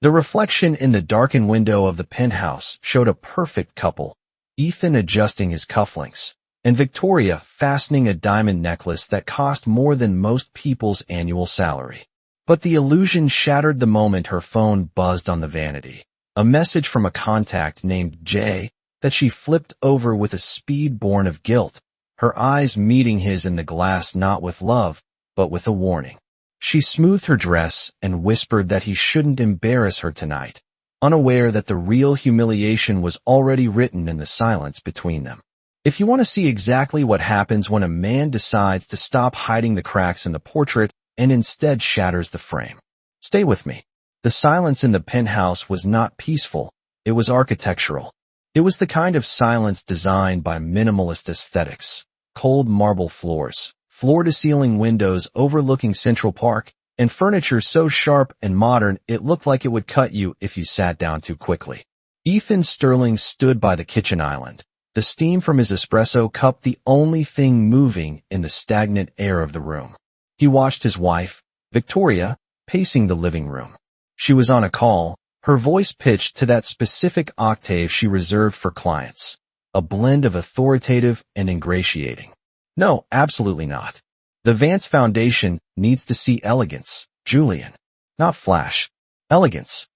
The reflection in the darkened window of the penthouse showed a perfect couple, Ethan adjusting his cufflinks, and Victoria fastening a diamond necklace that cost more than most people's annual salary. But the illusion shattered the moment her phone buzzed on the vanity. A message from a contact named Jay that she flipped over with a speed born of guilt, her eyes meeting his in the glass not with love, but with a warning. She smoothed her dress and whispered that he shouldn't embarrass her tonight, unaware that the real humiliation was already written in the silence between them. If you want to see exactly what happens when a man decides to stop hiding the cracks in the portrait and instead shatters the frame, stay with me. The silence in the penthouse was not peaceful, it was architectural. It was the kind of silence designed by minimalist aesthetics. Cold marble floors, floor-to-ceiling windows overlooking Central Park, and furniture so sharp and modern it looked like it would cut you if you sat down too quickly. Ethan Sterling stood by the kitchen island, the steam from his espresso cup the only thing moving in the stagnant air of the room. He watched his wife, Victoria, pacing the living room. She was on a call, her voice pitched to that specific octave she reserved for clients, a blend of authoritative and ingratiating. No, absolutely not. The Vance Foundation needs to see elegance, Julian. Not flash. Elegance.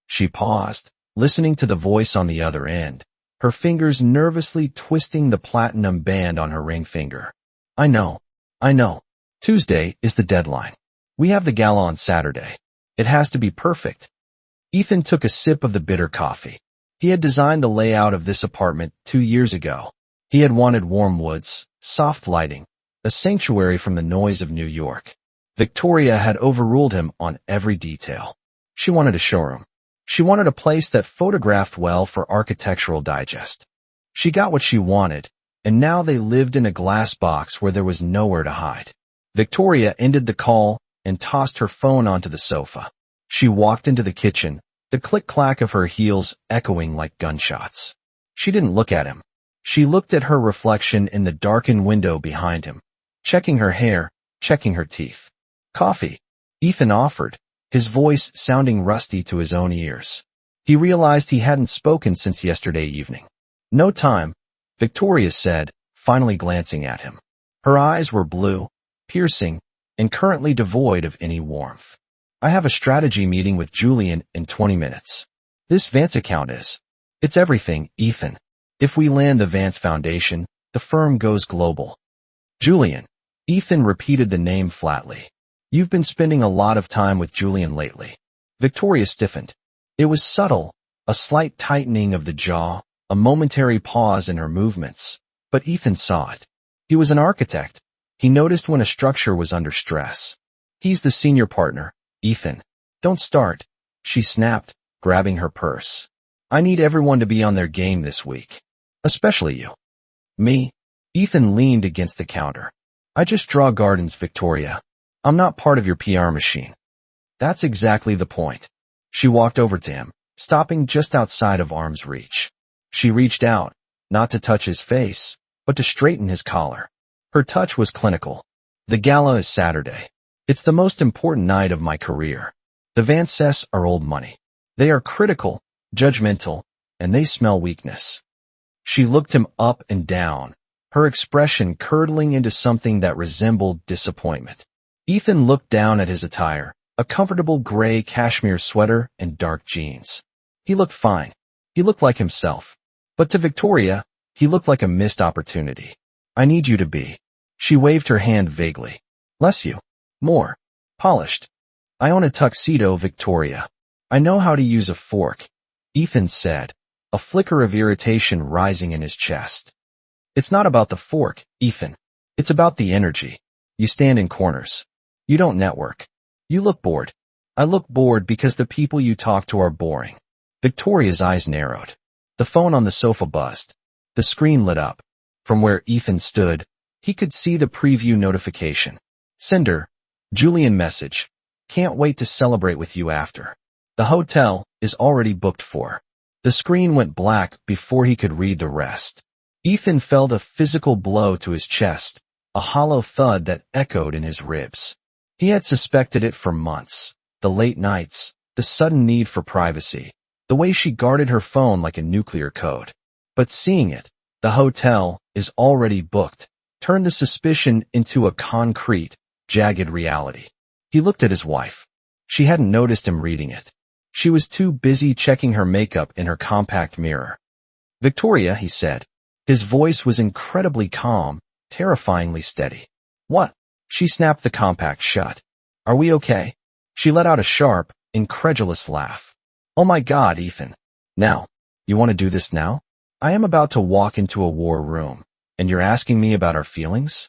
She paused, listening to the voice on the other end, her fingers nervously twisting the platinum band on her ring finger. I know. Tuesday is the deadline. We have the gala on Saturday. It has to be perfect. Ethan took a sip of the bitter coffee. He had designed the layout of this apartment 2 years ago. He had wanted warm woods, soft lighting, a sanctuary from the noise of New York. Victoria had overruled him on every detail. She wanted a showroom. She wanted a place that photographed well for Architectural Digest. She got what she wanted, and now they lived in a glass box where there was nowhere to hide. Victoria ended the call and tossed her phone onto the sofa. She walked into the kitchen, the click-clack of her heels echoing like gunshots. She didn't look at him. She looked at her reflection in the darkened window behind him, checking her hair, checking her teeth. Coffee, Ethan offered, his voice sounding rusty to his own ears. He realized he hadn't spoken since yesterday evening. No time, Victoria said, finally glancing at him. Her eyes were blue, piercing, and currently devoid of any warmth. I have a strategy meeting with Julian in 20 minutes. This Vance account is. It's everything, Ethan. If we land the Vance Foundation, the firm goes global. Julian. Ethan repeated the name flatly. You've been spending a lot of time with Julian lately. Victoria stiffened. It was subtle, a slight tightening of the jaw, a momentary pause in her movements, but Ethan saw it. He was an architect. He noticed when a structure was under stress. He's the senior partner, Ethan. Don't start, she snapped, grabbing her purse. I need everyone to be on their game this week. Especially you. Me? Ethan leaned against the counter. I just draw gardens, Victoria. I'm not part of your PR machine. That's exactly the point. She walked over to him, stopping just outside of arm's reach. She reached out, not to touch his face, but to straighten his collar. Her touch was clinical. The gala is Saturday. It's the most important night of my career. The Vances are old money. They are critical, judgmental, and they smell weakness. She looked him up and down, her expression curdling into something that resembled disappointment. Ethan looked down at his attire, a comfortable gray cashmere sweater and dark jeans. He looked fine. He looked like himself. But to Victoria, he looked like a missed opportunity. I need you to be. She waved her hand vaguely. Less you. More. Polished. I own a tuxedo, Victoria. I know how to use a fork, Ethan said, a flicker of irritation rising in his chest. It's not about the fork, Ethan. It's about the energy. You stand in corners. You don't network. You look bored. I look bored because the people you talk to are boring. Victoria's eyes narrowed. The phone on the sofa buzzed. The screen lit up. From where Ethan stood, he could see the preview notification. Sender, Julian message. Can't wait to celebrate with you after. The hotel is already booked for. The screen went black before he could read the rest. Ethan felt a physical blow to his chest, a hollow thud that echoed in his ribs. He had suspected it for months. The late nights, the sudden need for privacy, the way she guarded her phone like a nuclear code. But seeing it, the hotel is already booked, turned the suspicion into a concrete, jagged reality. He looked at his wife. She hadn't noticed him reading it. She was too busy checking her makeup in her compact mirror. "Victoria," he said. His voice was incredibly calm, terrifyingly steady. "What?" She snapped the compact shut. "Are we okay?" She let out a sharp, incredulous laugh. "Oh my God, Ethan. Now, you want to do this now? I am about to walk into a war room, and you're asking me about our feelings?"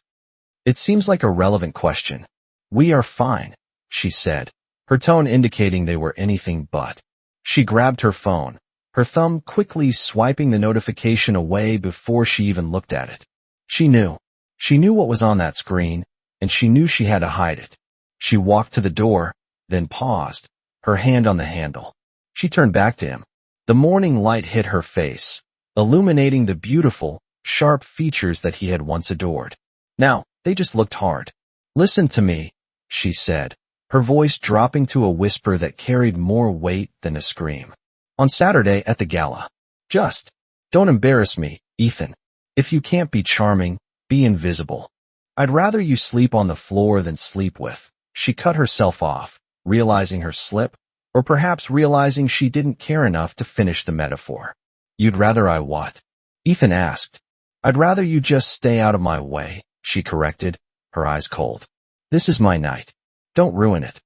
"It seems like a relevant question." "We are fine," she said, her tone indicating they were anything but. She grabbed her phone, her thumb quickly swiping the notification away before she even looked at it. She knew what was on that screen, and she knew she had to hide it. She walked to the door, then paused, her hand on the handle. She turned back to him. The morning light hit her face, illuminating the beautiful, sharp features that he had once adored. Now, they just looked hard. "Listen to me," she said, her voice dropping to a whisper that carried more weight than a scream. "On Saturday at the gala. Just don't embarrass me, Ethan. If you can't be charming, be invisible. I'd rather you sleep on the floor than sleep with." She cut herself off, realizing her slip, or perhaps realizing she didn't care enough to finish the metaphor. "You'd rather I what?" Ethan asked. "I'd rather you just stay out of my way," she corrected, her eyes cold. "This is my night. Don't ruin it."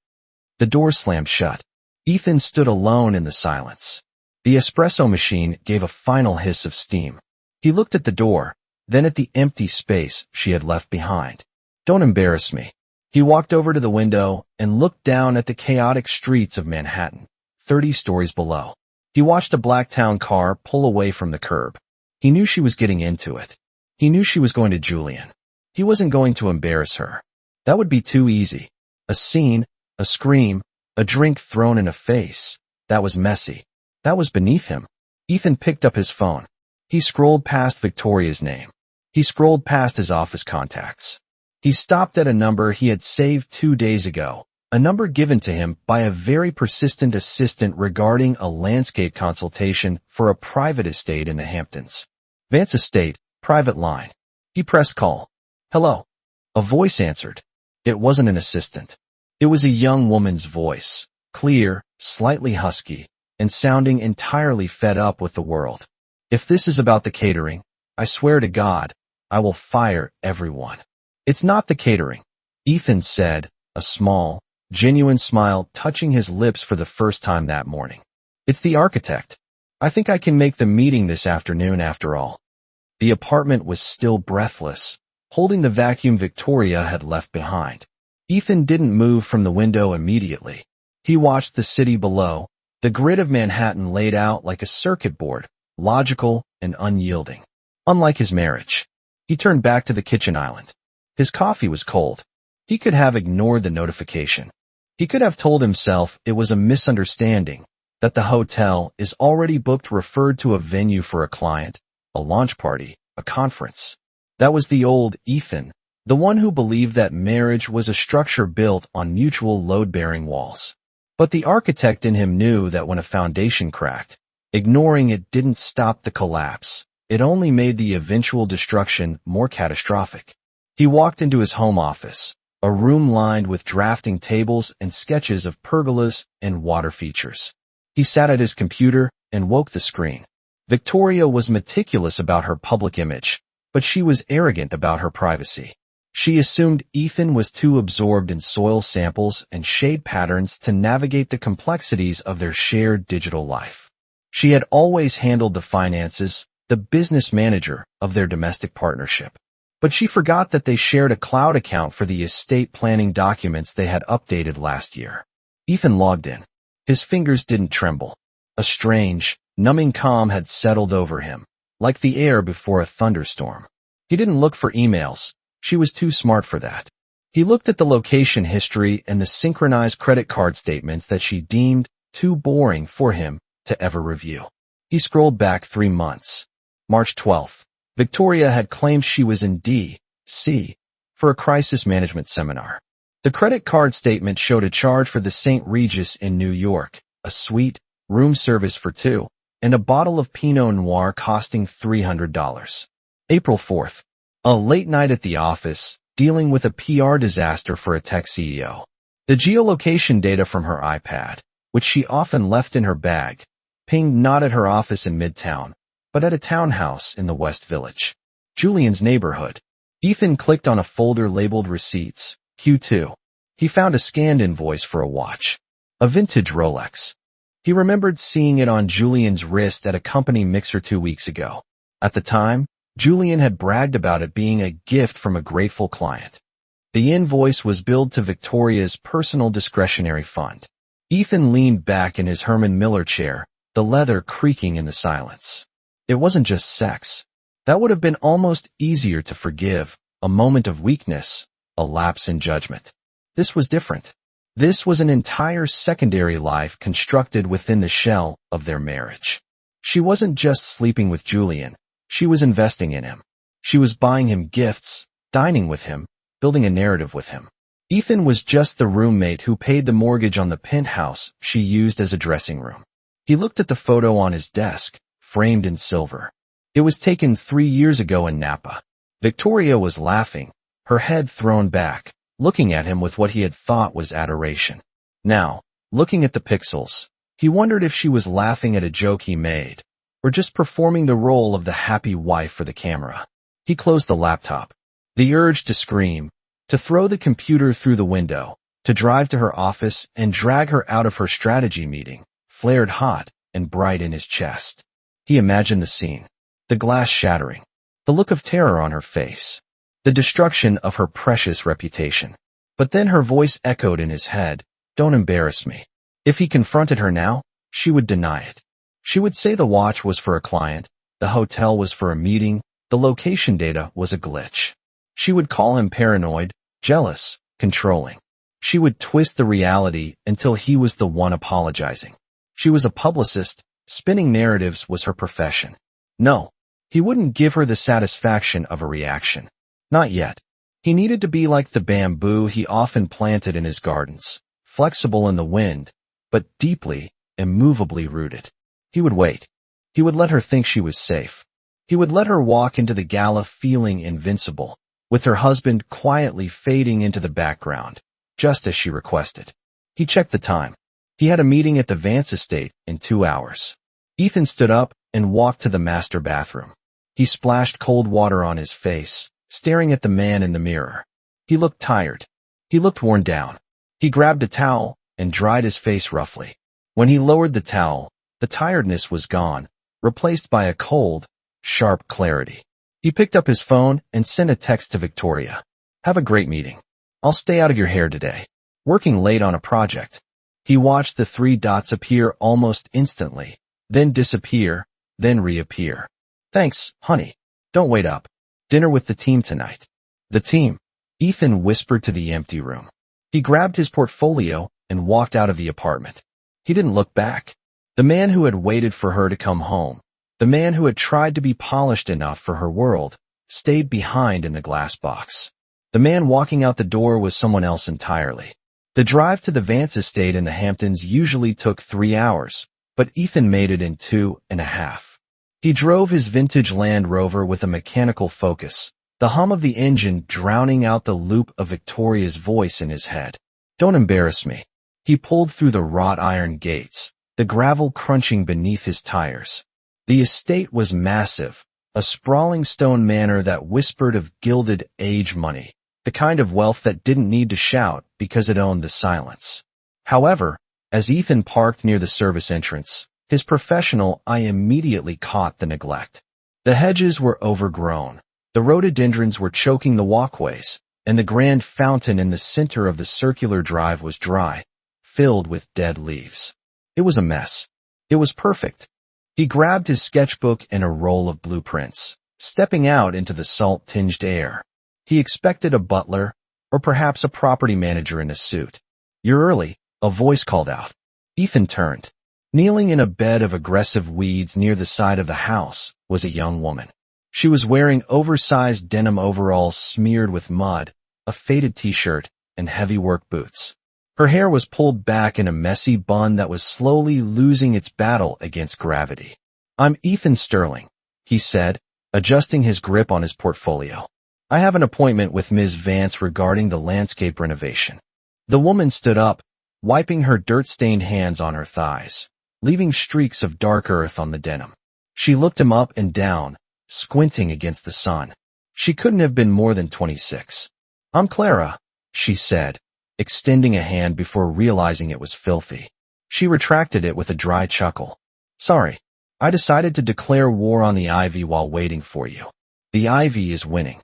The door slammed shut. Ethan stood alone in the silence. The espresso machine gave a final hiss of steam. He looked at the door, then at the empty space she had left behind. "Don't embarrass me." He walked over to the window and looked down at the chaotic streets of Manhattan, 30 stories below. He watched a black town car pull away from the curb. He knew she was getting into it. He knew she was going to Julian. He wasn't going to embarrass her. That would be too easy. A scene, a scream, a drink thrown in a face. That was messy. That was beneath him. Ethan picked up his phone. He scrolled past Victoria's name. He scrolled past his office contacts. He stopped at a number he had saved 2 days ago, a number given to him by a very persistent assistant regarding a landscape consultation for a private estate in the Hamptons. Vance Estate, private line. He pressed call. "Hello." A voice answered. It wasn't an assistant. It was a young woman's voice, clear, slightly husky, and sounding entirely fed up with the world. "If this is about the catering, I swear to God, I will fire everyone." "It's not the catering," Ethan said, a small, genuine smile touching his lips for the first time that morning. "It's the architect. I think I can make the meeting this afternoon after all." The apartment was still breathless, holding the vacuum Victoria had left behind. Ethan didn't move from the window immediately. He watched the city below, the grid of Manhattan laid out like a circuit board, logical and unyielding. Unlike his marriage. He turned back to the kitchen island. His coffee was cold. He could have ignored the notification. He could have told himself it was a misunderstanding, that the hotel is already booked, referred to a venue for a client, a launch party, a conference. That was the old Ethan, the one who believed that marriage was a structure built on mutual load-bearing walls. But the architect in him knew that when a foundation cracked, ignoring it didn't stop the collapse. It only made the eventual destruction more catastrophic. He walked into his home office, a room lined with drafting tables and sketches of pergolas and water features. He sat at his computer and woke the screen. Victoria was meticulous about her public image, but she was arrogant about her privacy. She assumed Ethan was too absorbed in soil samples and shade patterns to navigate the complexities of their shared digital life. She had always handled the finances, the business manager of their domestic partnership. But she forgot that they shared a cloud account for the estate planning documents they had updated last year. Ethan logged in. His fingers didn't tremble. A strange, numbing calm had settled over him, like the air before a thunderstorm. He didn't look for emails. She was too smart for that. He looked at the location history and the synchronized credit card statements that she deemed too boring for him to ever review. He scrolled back 3 months. March 12th. Victoria had claimed she was in D.C. for a crisis management seminar. The credit card statement showed a charge for the St. Regis in New York, a suite, room service for two, and a bottle of Pinot Noir costing $300. April 4th. A late night at the office, dealing with a PR disaster for a tech CEO. The geolocation data from her iPad, which she often left in her bag, pinged not at her office in Midtown, but at a townhouse in the West Village. Julian's neighborhood. Ethan clicked on a folder labeled Receipts, Q2. He found a scanned invoice for a watch. A vintage Rolex. He remembered seeing it on Julian's wrist at a company mixer 2 weeks ago. At the time, Julian had bragged about it being a gift from a grateful client. The invoice was billed to Victoria's personal discretionary fund. Ethan leaned back in his Herman Miller chair, the leather creaking in the silence. It wasn't just sex. That would have been almost easier to forgive, a moment of weakness, a lapse in judgment. This was different. This was an entire secondary life constructed within the shell of their marriage. She wasn't just sleeping with Julian. She was investing in him. She was buying him gifts, dining with him, building a narrative with him. Ethan was just the roommate who paid the mortgage on the penthouse she used as a dressing room. He looked at the photo on his desk, framed in silver. It was taken 3 years ago in Napa. Victoria was laughing, her head thrown back, looking at him with what he had thought was adoration. Now, looking at the pixels, he wondered if she was laughing at a joke he made, or just performing the role of the happy wife for the camera. He closed the laptop. The urge to scream, to throw the computer through the window, to drive to her office and drag her out of her strategy meeting, flared hot and bright in his chest. He imagined the scene, the glass shattering, the look of terror on her face, the destruction of her precious reputation. But then her voice echoed in his head, "Don't embarrass me." If he confronted her now, she would deny it. She would say the watch was for a client, the hotel was for a meeting, the location data was a glitch. She would call him paranoid, jealous, controlling. She would twist the reality until he was the one apologizing. She was a publicist, spinning narratives was her profession. No, he wouldn't give her the satisfaction of a reaction. Not yet. He needed to be like the bamboo he often planted in his gardens, flexible in the wind, but deeply, immovably rooted. He would wait. He would let her think she was safe. He would let her walk into the gala feeling invincible, with her husband quietly fading into the background, just as she requested. He checked the time. He had a meeting at the Vance estate in 2 hours. Ethan stood up and walked to the master bathroom. He splashed cold water on his face, staring at the man in the mirror. He looked tired. He looked worn down. He grabbed a towel and dried his face roughly. When he lowered the towel, the tiredness was gone, replaced by a cold, sharp clarity. He picked up his phone and sent a text to Victoria. "Have a great meeting. I'll stay out of your hair today. Working late on a project." He watched the 3 dots appear almost instantly, then disappear, then reappear. "Thanks, honey. Don't wait up. Dinner with the team tonight." The team, Ethan whispered to the empty room. He grabbed his portfolio and walked out of the apartment. He didn't look back. The man who had waited for her to come home, the man who had tried to be polished enough for her world, stayed behind in the glass box. The man walking out the door was someone else entirely. The drive to the Vance estate in the Hamptons usually took 3 hours, but Ethan made it in 2.5. He drove his vintage Land Rover with a mechanical focus, the hum of the engine drowning out the loop of Victoria's voice in his head. "Don't embarrass me." He pulled through the wrought iron gates, the gravel crunching beneath his tires. The estate was massive, a sprawling stone manor that whispered of gilded age money, the kind of wealth that didn't need to shout because it owned the silence. However, as Ethan parked near the service entrance, his professional eye immediately caught the neglect. The hedges were overgrown, the rhododendrons were choking the walkways, and the grand fountain in the center of the circular drive was dry, filled with dead leaves. It was a mess. It was perfect. He grabbed his sketchbook and a roll of blueprints, stepping out into the salt-tinged air. He expected a butler, or perhaps a property manager in a suit. "You're early," a voice called out. Ethan turned. Kneeling in a bed of aggressive weeds near the side of the house was a young woman. She was wearing oversized denim overalls smeared with mud, a faded t-shirt, and heavy work boots. Her hair was pulled back in a messy bun that was slowly losing its battle against gravity. "I'm Ethan Sterling," he said, adjusting his grip on his portfolio. "I have an appointment with Ms. Vance regarding the landscape renovation." The woman stood up, wiping her dirt-stained hands on her thighs, leaving streaks of dark earth on the denim. She looked him up and down, squinting against the sun. She couldn't have been more than 26. "I'm Clara," she said, extending a hand before realizing it was filthy. She retracted it with a dry chuckle. "Sorry, I decided to declare war on the ivy while waiting for you. The ivy is winning."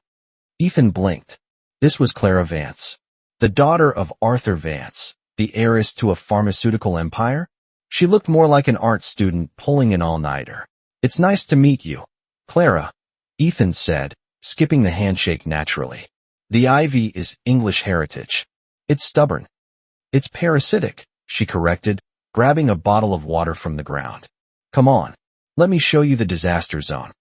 Ethan blinked. This was Clara Vance, the daughter of Arthur Vance, the heiress to a pharmaceutical empire. She looked more like an art student pulling an all-nighter. "It's nice to meet you, Clara," Ethan said, skipping the handshake naturally. "The ivy is English heritage. It's stubborn. It's parasitic," she corrected, grabbing a bottle of water from the ground. "Come on, let me show you the disaster zone."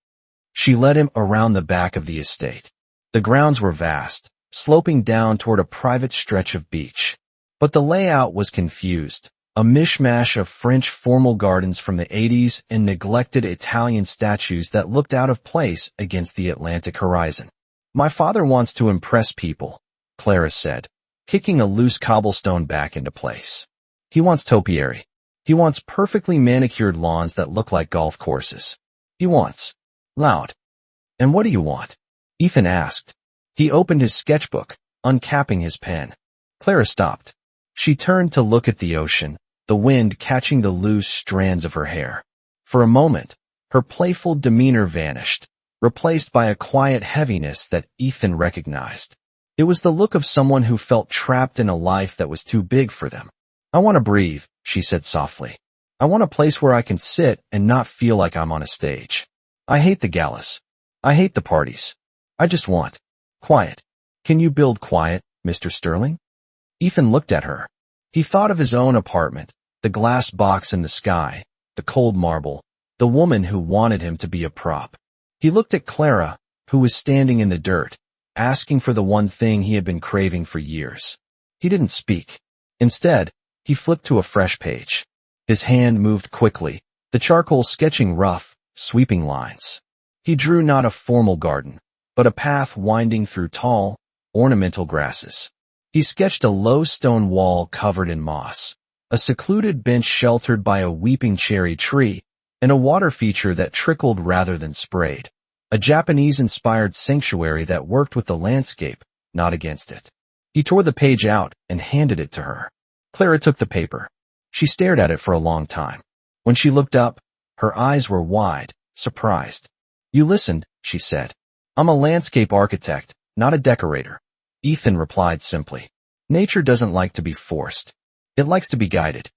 She led him around the back of the estate. The grounds were vast, sloping down toward a private stretch of beach. But the layout was confused, a mishmash of French formal gardens from the 80s and neglected Italian statues that looked out of place against the Atlantic horizon. "My father wants to impress people," Clara said, kicking a loose cobblestone back into place. "He wants topiary. He wants perfectly manicured lawns that look like golf courses. He wants loud." "And what do you want?" Ethan asked. He opened his sketchbook, uncapping his pen. Clara stopped. She turned to look at the ocean, the wind catching the loose strands of her hair. For a moment, her playful demeanor vanished, replaced by a quiet heaviness that Ethan recognized. It was the look of someone who felt trapped in a life that was too big for them. "I want to breathe," she said softly. "I want a place where I can sit and not feel like I'm on a stage. I hate the galas. I hate the parties. I just want quiet. Can you build quiet, Mr. Sterling?" Ethan looked at her. He thought of his own apartment, the glass box in the sky, the cold marble, the woman who wanted him to be a prop. He looked at Clara, who was standing in the dirt, asking for the one thing he had been craving for years. He didn't speak. Instead, he flipped to a fresh page. His hand moved quickly, the charcoal sketching rough, sweeping lines. He drew not a formal garden, but a path winding through tall, ornamental grasses. He sketched a low stone wall covered in moss, a secluded bench sheltered by a weeping cherry tree, and a water feature that trickled rather than sprayed. A Japanese-inspired sanctuary that worked with the landscape, not against it. He tore the page out and handed it to her. Clara took the paper. She stared at it for a long time. When she looked up, her eyes were wide, surprised. "You listened," she said. "I'm a landscape architect, not a decorator." Ethan replied simply. "Nature doesn't like to be forced. It likes to be guided."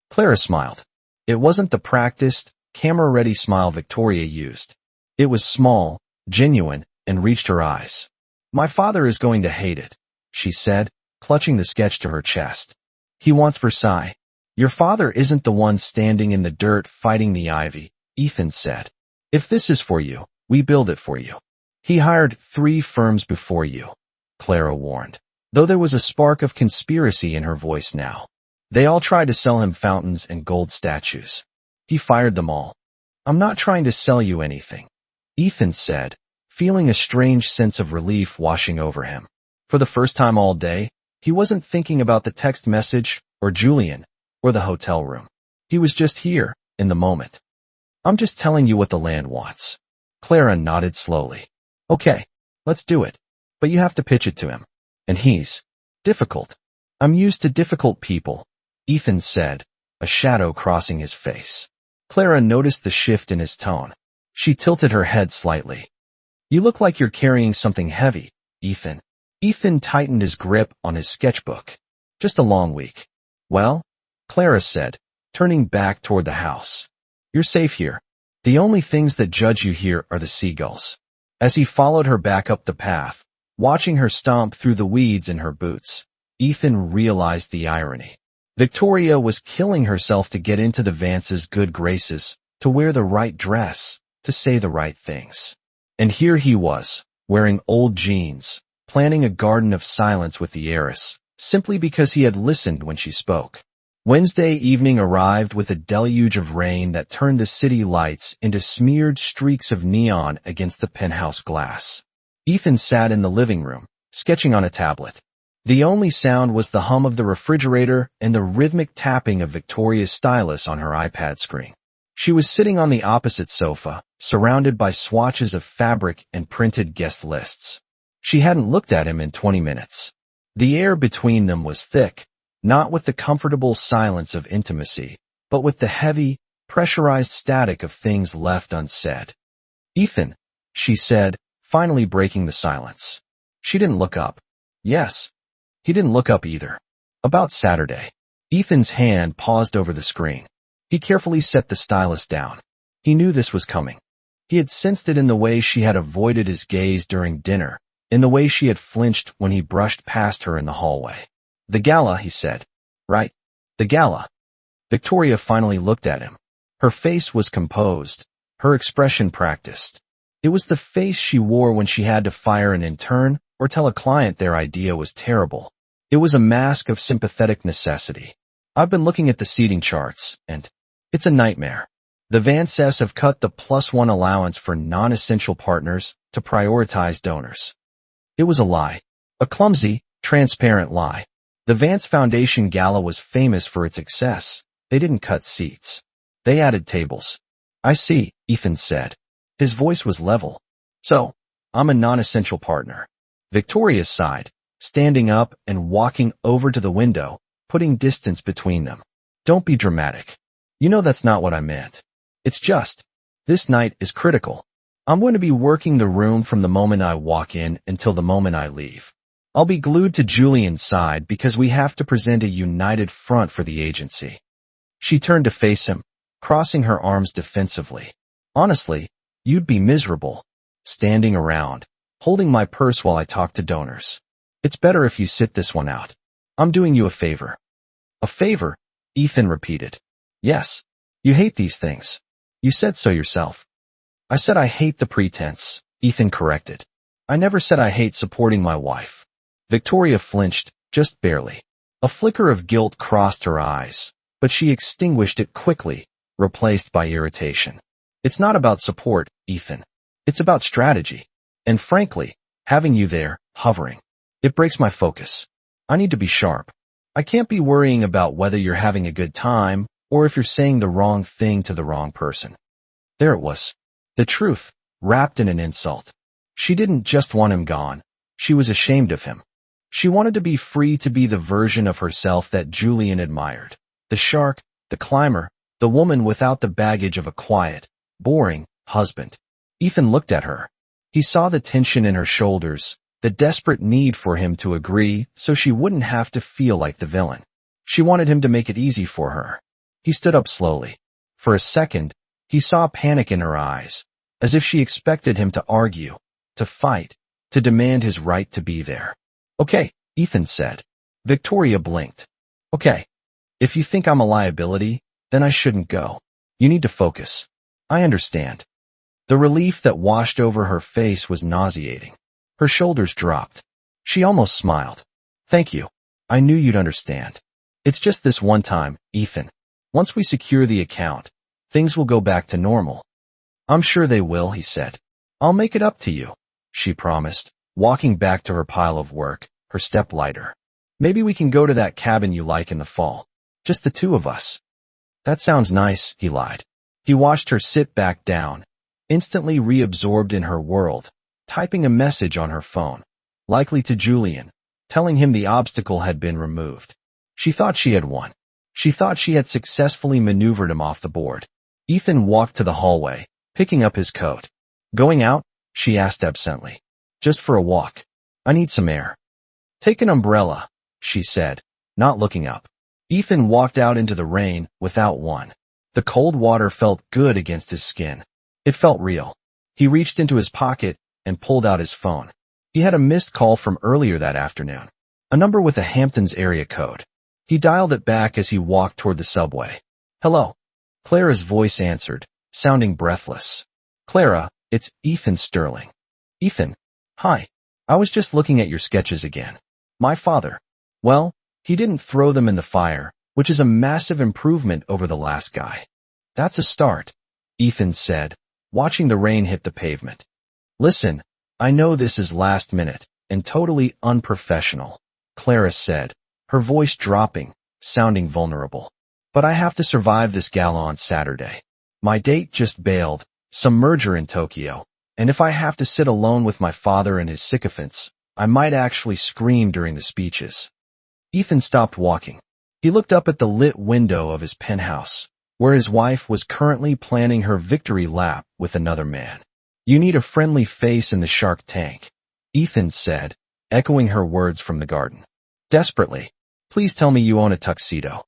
Clara smiled. It wasn't the practiced, camera-ready smile Victoria used. It was small, genuine, and reached her eyes. "My father is going to hate it," she said, clutching the sketch to her chest. "He wants Versailles." "Your father isn't the one standing in the dirt fighting the ivy," Ethan said. "If this is for you, we build it for you." "He hired 3 firms before you," Clara warned, though there was a spark of conspiracy in her voice now. "They all tried to sell him fountains and gold statues. He fired them all." "I'm not trying to sell you anything," Ethan said, feeling a strange sense of relief washing over him. For the first time all day, he wasn't thinking about the text message, or Julian, or the hotel room. He was just here, in the moment. "I'm just telling you what the land wants." Clara nodded slowly. "Okay, let's do it. But you have to pitch it to him. And he's difficult." "I'm used to difficult people," Ethan said, a shadow crossing his face. Clara noticed the shift in his tone. She tilted her head slightly. "You look like you're carrying something heavy, Ethan." Ethan tightened his grip on his sketchbook. "Just a long week." "Well," Clara said, turning back toward the house. "You're safe here. The only things that judge you here are the seagulls." As he followed her back up the path, watching her stomp through the weeds in her boots, Ethan realized the irony. Victoria was killing herself to get into the Vance's good graces, to wear the right dress, to say the right things. And here he was, wearing old jeans, planting a garden of silence with the heiress, simply because he had listened when she spoke. Wednesday evening arrived with a deluge of rain that turned the city lights into smeared streaks of neon against the penthouse glass. Ethan sat in the living room, sketching on a tablet. The only sound was the hum of the refrigerator and the rhythmic tapping of Victoria's stylus on her iPad screen. She was sitting on the opposite sofa, surrounded by swatches of fabric and printed guest lists. She hadn't looked at him in 20 minutes. The air between them was thick, not with the comfortable silence of intimacy, but with the heavy, pressurized static of things left unsaid. "Ethan," she said, finally breaking the silence. She didn't look up. Yes. He didn't look up either. About Saturday. Ethan's hand paused over the screen. He carefully set the stylus down. He knew this was coming. He had sensed it in the way she had avoided his gaze during dinner, in the way she had flinched when he brushed past her in the hallway. "The gala," he said. "Right. The gala." Victoria finally looked at him. Her face was composed, her expression practiced. It was the face she wore when she had to fire an intern or tell a client their idea was terrible. It was a mask of sympathetic necessity. "I've been looking at the seating charts, and it's a nightmare. The Vances have cut the +1 allowance for non-essential partners to prioritize donors." It was a lie. A clumsy, transparent lie. The Vance Foundation Gala was famous for its excess. They didn't cut seats. They added tables. "I see," Ethan said. His voice was level. "So, I'm a non-essential partner." Victoria sighed, standing up and walking over to the window, putting distance between them. "Don't be dramatic. You know that's not what I meant. It's just, this night is critical. I'm going to be working the room from the moment I walk in until the moment I leave. I'll be glued to Julian's side because we have to present a united front for the agency." She turned to face him, crossing her arms defensively. "Honestly, you'd be miserable, standing around, holding my purse while I talk to donors. It's better if you sit this one out. I'm doing you a favor." "A favor?" Ethan repeated. "Yes. You hate these things. You said so yourself." "I said I hate the pretense," Ethan corrected. "I never said I hate supporting my wife." Victoria flinched, just barely. A flicker of guilt crossed her eyes, but she extinguished it quickly, replaced by irritation. "It's not about support, Ethan. It's about strategy. And frankly, having you there, hovering, it breaks my focus. I need to be sharp. I can't be worrying about whether you're having a good time or if you're saying the wrong thing to the wrong person." There it was. The truth, wrapped in an insult. She didn't just want him gone. She was ashamed of him. She wanted to be free to be the version of herself that Julian admired. The shark, the climber, the woman without the baggage of a quiet, boring husband. Ethan looked at her. He saw the tension in her shoulders, the desperate need for him to agree so she wouldn't have to feel like the villain. She wanted him to make it easy for her. He stood up slowly. For a second, he saw panic in her eyes, as if she expected him to argue, to fight, to demand his right to be there. "Okay," Ethan said. Victoria blinked. "Okay. If you think I'm a liability, then I shouldn't go. You need to focus. I understand." The relief that washed over her face was nauseating. Her shoulders dropped. She almost smiled. "Thank you. I knew you'd understand. It's just this one time, Ethan. Once we secure the account, things will go back to normal." "I'm sure they will," he said. "I'll make it up to you," she promised, walking back to her pile of work, her step lighter. "Maybe we can go to that cabin you like in the fall. Just the two of us." "That sounds nice," he lied. He watched her sit back down, instantly reabsorbed in her world, typing a message on her phone, likely to Julian, telling him the obstacle had been removed. She thought she had won. She thought she had successfully maneuvered him off the board. Ethan walked to the hallway, picking up his coat. "Going out?" she asked absently. "Just for a walk. I need some air." "Take an umbrella," she said, not looking up. Ethan walked out into the rain without one. The cold water felt good against his skin. It felt real. He reached into his pocket and pulled out his phone. He had a missed call from earlier that afternoon, a number with a Hamptons area code. He dialed it back as he walked toward the subway. "Hello." Clara's voice answered, sounding breathless. "Clara, it's Ethan Sterling." "Ethan. Hi. I was just looking at your sketches again. My father." Well, he didn't throw them in the fire, which is a massive improvement over the last guy. That's a start, Ethan said, watching the rain hit the pavement. Listen, I know this is last minute and totally unprofessional, Clara said, her voice dropping, sounding vulnerable. But I have to survive this gala on Saturday. My date just bailed, some merger in Tokyo, and if I have to sit alone with my father and his sycophants, I might actually scream during the speeches. Ethan stopped walking. He looked up at the lit window of his penthouse, where his wife was currently planning her victory lap with another man. You need a friendly face in the Shark Tank, Ethan said, echoing her words from the garden. Desperately, please tell me you own a tuxedo.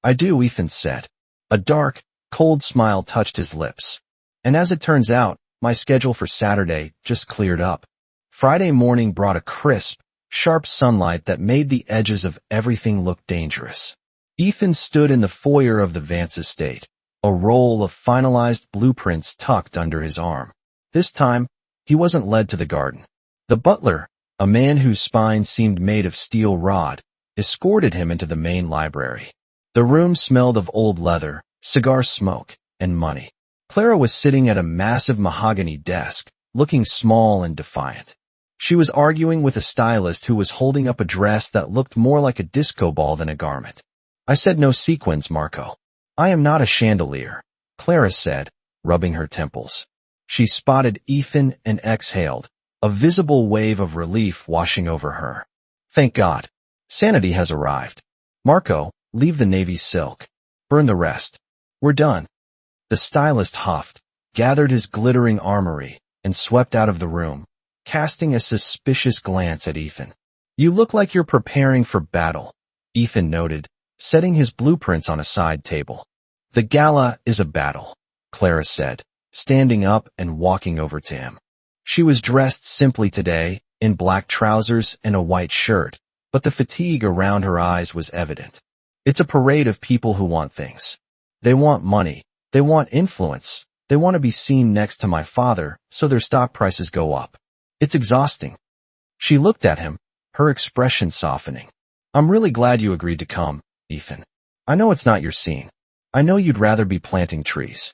I do, Ethan said. A dark, cold smile touched his lips. And as it turns out, my schedule for Saturday just cleared up. Friday morning brought a crisp, sharp sunlight that made the edges of everything look dangerous. Ethan stood in the foyer of the Vance estate, a roll of finalized blueprints tucked under his arm. This time, he wasn't led to the garden. The butler, a man whose spine seemed made of steel rod, escorted him into the main library. The room smelled of old leather, cigar smoke, and money. Clara was sitting at a massive mahogany desk, looking small and defiant. She was arguing with a stylist who was holding up a dress that looked more like a disco ball than a garment. I said no sequins, Marco. I am not a chandelier, Clara said, rubbing her temples. She spotted Ethan and exhaled, a visible wave of relief washing over her. Thank God. Sanity has arrived. Marco, leave the navy silk. Burn the rest. We're done. The stylist huffed, gathered his glittering armory, and swept out of the room, casting a suspicious glance at Ethan. You look like you're preparing for battle, Ethan noted, setting his blueprints on a side table. The gala is a battle, Clara said, standing up and walking over to him. She was dressed simply today, in black trousers and a white shirt, but the fatigue around her eyes was evident. It's a parade of people who want things. They want money. They want influence. They want to be seen next to my father, so their stock prices go up. It's exhausting. She looked at him, her expression softening. I'm really glad you agreed to come, Ethan. I know it's not your scene. I know you'd rather be planting trees.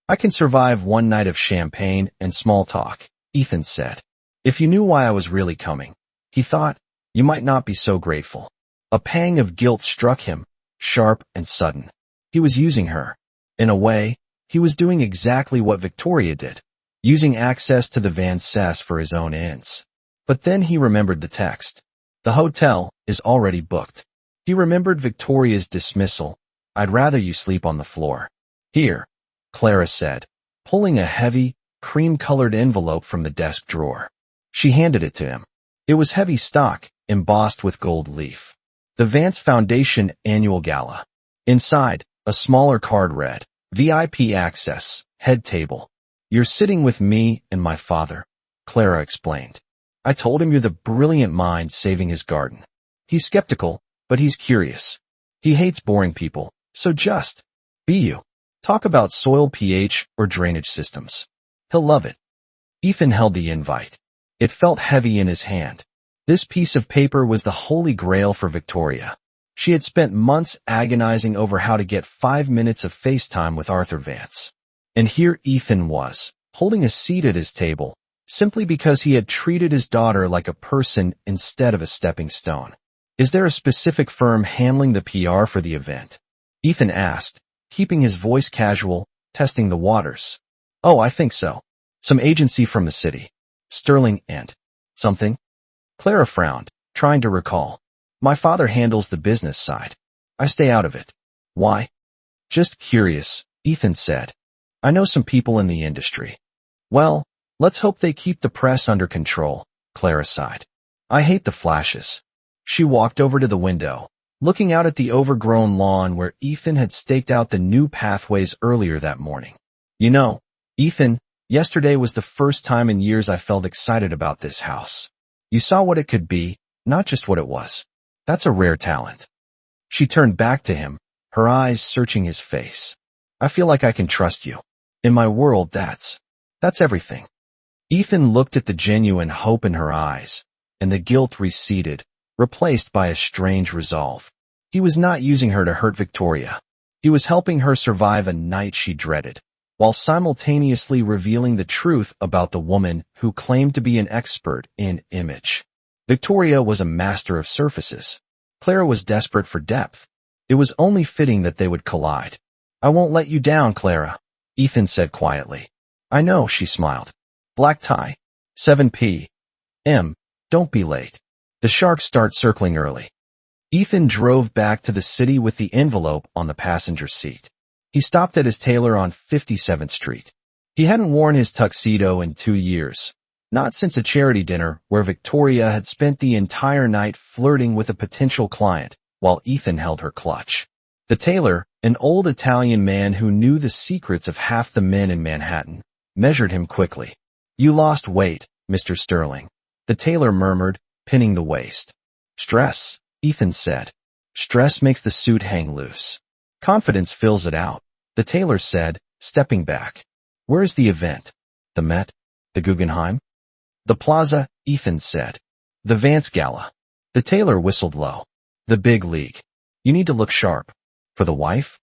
I can survive one night of champagne and small talk, Ethan said. If you knew why I was really coming, he thought, you might not be so grateful. A pang of guilt struck him, sharp and sudden. He was using her. In a way, he was doing exactly what Victoria did, using access to the Van Cess for his own ends. But then he remembered the text. The hotel is already booked. He remembered Victoria's dismissal. I'd rather you sleep on the floor. Here, Clara said, pulling a heavy, cream-colored envelope from the desk drawer. She handed it to him. It was heavy stock, embossed with gold leaf. The Vance Foundation Annual Gala. Inside, a smaller card read, VIP access, head table. You're sitting with me and my father, Clara explained. I told him you're the brilliant mind saving his garden. He's skeptical, but he's curious. He hates boring people, so just be you. Talk about soil pH or drainage systems. He'll love it. Ethan held the invite. It felt heavy in his hand. This piece of paper was the holy grail for Victoria. She had spent months agonizing over how to get 5 minutes of FaceTime with Arthur Vance. And here Ethan was, holding a seat at his table, simply because he had treated his daughter like a person instead of a stepping stone. Is there a specific firm handling the PR for the event? Ethan asked, keeping his voice casual, testing the waters. Oh, I think so. Some agency from the city. Sterling and something? Clara frowned, trying to recall. My father handles the business side. I stay out of it. Why? Just curious, Ethan said. I know some people in the industry. Well, let's hope they keep the press under control, Clara sighed. I hate the flashes. She walked over to the window, looking out at the overgrown lawn where Ethan had staked out the new pathways earlier that morning. You know, Ethan, yesterday was the first time in years I felt excited about this house. You saw what it could be, not just what it was. That's a rare talent. She turned back to him, her eyes searching his face. I feel like I can trust you. In my world, that's everything. Ethan looked at the genuine hope in her eyes, and the guilt receded, replaced by a strange resolve. He was not using her to hurt Victoria. He was helping her survive a night she dreaded, while simultaneously revealing the truth about the woman who claimed to be an expert in image. Victoria was a master of surfaces. Clara was desperate for depth. It was only fitting that they would collide. "I won't let you down, Clara," Ethan said quietly. "I know," she smiled. "Black tie. 7 p.m. Don't be late. The sharks start circling early." Ethan drove back to the city with the envelope on the passenger seat. He stopped at his tailor on 57th Street. He hadn't worn his tuxedo in 2 years, not since a charity dinner where Victoria had spent the entire night flirting with a potential client while Ethan held her clutch. The tailor, an old Italian man who knew the secrets of half the men in Manhattan, measured him quickly. "You lost weight, Mr. Sterling," the tailor murmured, pinning the waist. "Stress," Ethan said. "Stress makes the suit hang loose. Confidence fills it out," the tailor said, stepping back. "Where is the event? The Met? The Guggenheim?" "The Plaza," Ethan said. "The Vance Gala." The tailor whistled low. "The big league. You need to look sharp." "For the wife?"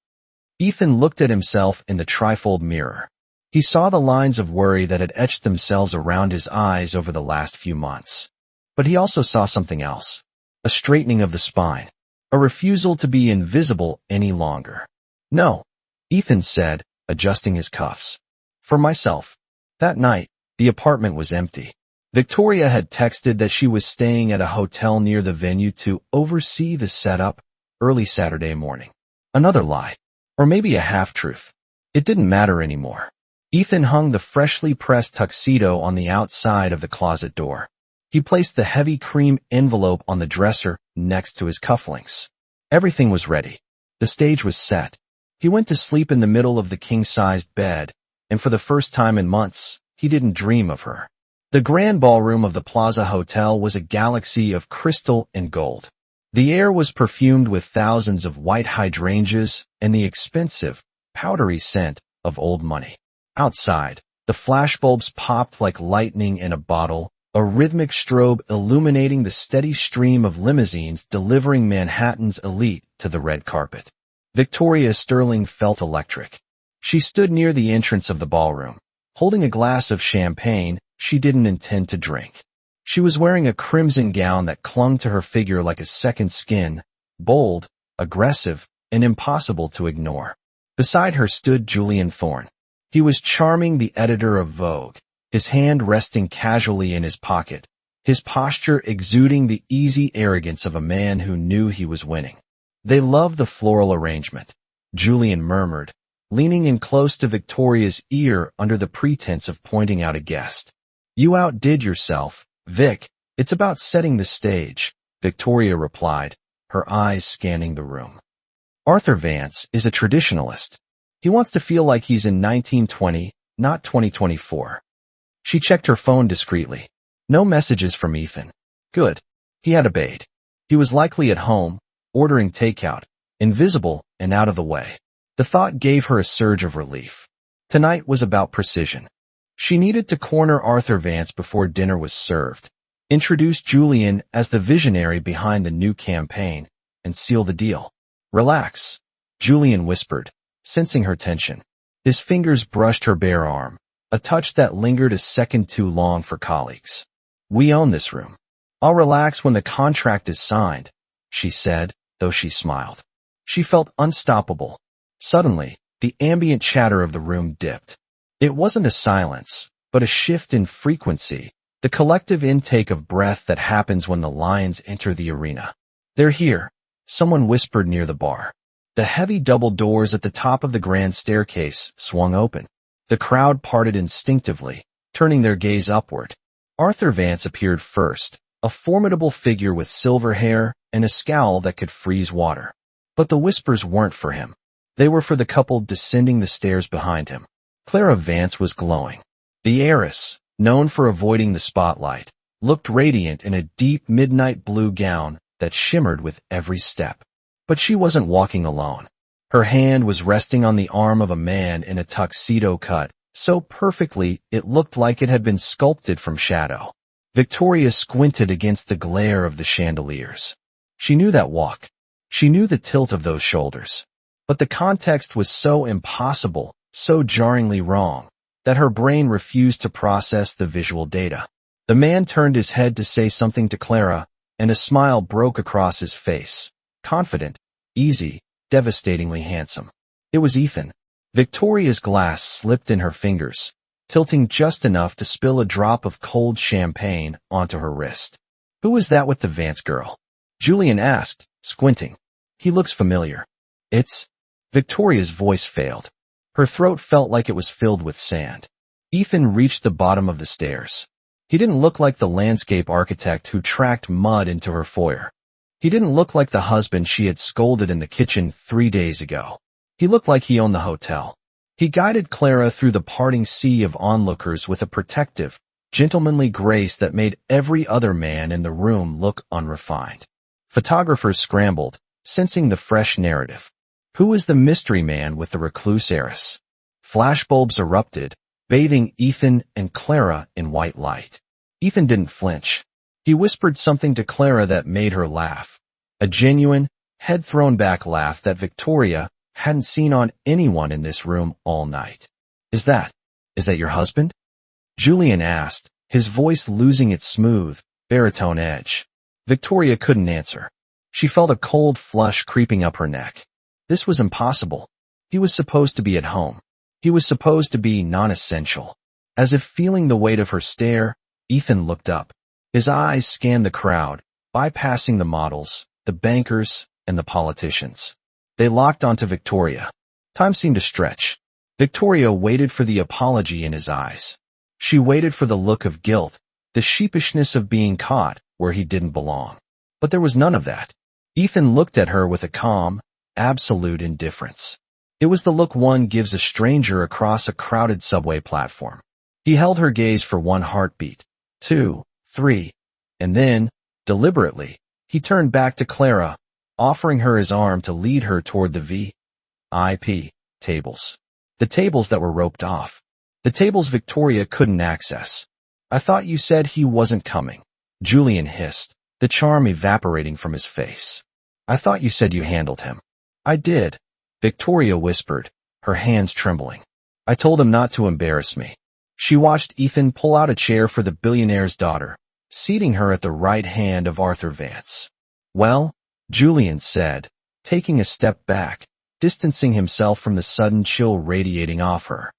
Ethan looked at himself in the trifold mirror. He saw the lines of worry that had etched themselves around his eyes over the last few months. But he also saw something else. A straightening of the spine. A refusal to be invisible any longer. "No," Ethan said, adjusting his cuffs. "For myself." That night, the apartment was empty. Victoria had texted that she was staying at a hotel near the venue to oversee the setup early Saturday morning. Another lie. Or maybe a half-truth. It didn't matter anymore. Ethan hung the freshly pressed tuxedo on the outside of the closet door. He placed the heavy cream envelope on the dresser next to his cufflinks. Everything was ready. The stage was set. He went to sleep in the middle of the king-sized bed, and for the first time in months, he didn't dream of her. The grand ballroom of the Plaza Hotel was a galaxy of crystal and gold. The air was perfumed with thousands of white hydrangeas and the expensive, powdery scent of old money. Outside, the flashbulbs popped like lightning in a bottle, a rhythmic strobe illuminating the steady stream of limousines delivering Manhattan's elite to the red carpet. Victoria Sterling felt electric. She stood near the entrance of the ballroom, holding a glass of champagne she didn't intend to drink. She was wearing a crimson gown that clung to her figure like a second skin, bold, aggressive, and impossible to ignore. Beside her stood Julian Thorne. He was charming, the editor of Vogue, his hand resting casually in his pocket, his posture exuding the easy arrogance of a man who knew he was winning. "They love the floral arrangement," Julian murmured, leaning in close to Victoria's ear under the pretense of pointing out a guest. "You outdid yourself, Vic. It's about setting the stage," Victoria replied, her eyes scanning the room. "Arthur Vance is a traditionalist. He wants to feel like he's in 1920, not 2024. She checked her phone discreetly. No messages from Ethan. Good. He had obeyed. He was likely at home, ordering takeout, invisible and out of the way. The thought gave her a surge of relief. Tonight was about precision. She needed to corner Arthur Vance before dinner was served, introduce Julian as the visionary behind the new campaign, and seal the deal. "Relax," Julian whispered, sensing her tension. His fingers brushed her bare arm, a touch that lingered a second too long for colleagues. "We own this room. I'll relax when the contract is signed," she said, though she smiled. She felt unstoppable. Suddenly, the ambient chatter of the room dipped. It wasn't a silence, but a shift in frequency, the collective intake of breath that happens when the lions enter the arena. "They're here," someone whispered near the bar. The heavy double doors at the top of the grand staircase swung open. The crowd parted instinctively, turning their gaze upward. Arthur Vance appeared first, a formidable figure with silver hair and a scowl that could freeze water. But the whispers weren't for him. They were for the couple descending the stairs behind him. Clara Vance was glowing. The heiress, known for avoiding the spotlight, looked radiant in a deep midnight blue gown that shimmered with every step. But she wasn't walking alone. Her hand was resting on the arm of a man in a tuxedo cut so perfectly it looked like it had been sculpted from shadow. Victoria squinted against the glare of the chandeliers. She knew that walk. She knew the tilt of those shoulders. But the context was so impossible, so jarringly wrong, that her brain refused to process the visual data. The man turned his head to say something to Clara, and a smile broke across his face. Confident, easy, devastatingly handsome. It was Ethan. Victoria's glass slipped in her fingers, tilting just enough to spill a drop of cold champagne onto her wrist. "Who is that with the Vance girl?" Julian asked, squinting. "He looks familiar." "It's—" Victoria's voice failed. Her throat felt like it was filled with sand. Ethan reached the bottom of the stairs. He didn't look like the landscape architect who tracked mud into her foyer. He didn't look like the husband she had scolded in the kitchen 3 days ago. He looked like he owned the hotel. He guided Clara through the parting sea of onlookers with a protective, gentlemanly grace that made every other man in the room look unrefined. Photographers scrambled, sensing the fresh narrative. Who was the mystery man with the recluse heiress? Flashbulbs erupted, bathing Ethan and Clara in white light. Ethan didn't flinch. He whispered something to Clara that made her laugh. A genuine, head-thrown-back laugh that Victoria hadn't seen on anyone in this room all night. Is that your husband?" Julian asked, his voice losing its smooth, baritone edge. Victoria couldn't answer. She felt a cold flush creeping up her neck. This was impossible. He was supposed to be at home. He was supposed to be non-essential. As if feeling the weight of her stare, Ethan looked up. His eyes scanned the crowd, bypassing the models, the bankers, and the politicians. They locked onto Victoria. Time seemed to stretch. Victoria waited for the apology in his eyes. She waited for the look of guilt, the sheepishness of being caught where he didn't belong. But there was none of that. Ethan looked at her with a calm, absolute indifference. It was the look one gives a stranger across a crowded subway platform. He held her gaze for 1 heartbeat, 2, 3, and then, deliberately, he turned back to Clara, offering her his arm to lead her toward the VIP tables. The tables that were roped off. The tables Victoria couldn't access. "I thought you said he wasn't coming," Julian hissed, the charm evaporating from his face. "I thought you said you handled him." "I did," Victoria whispered, her hands trembling. "I told him not to embarrass me." She watched Ethan pull out a chair for the billionaire's daughter, seating her at the right hand of Arthur Vance. "Well," Julian said, taking a step back, distancing himself from the sudden chill radiating off her.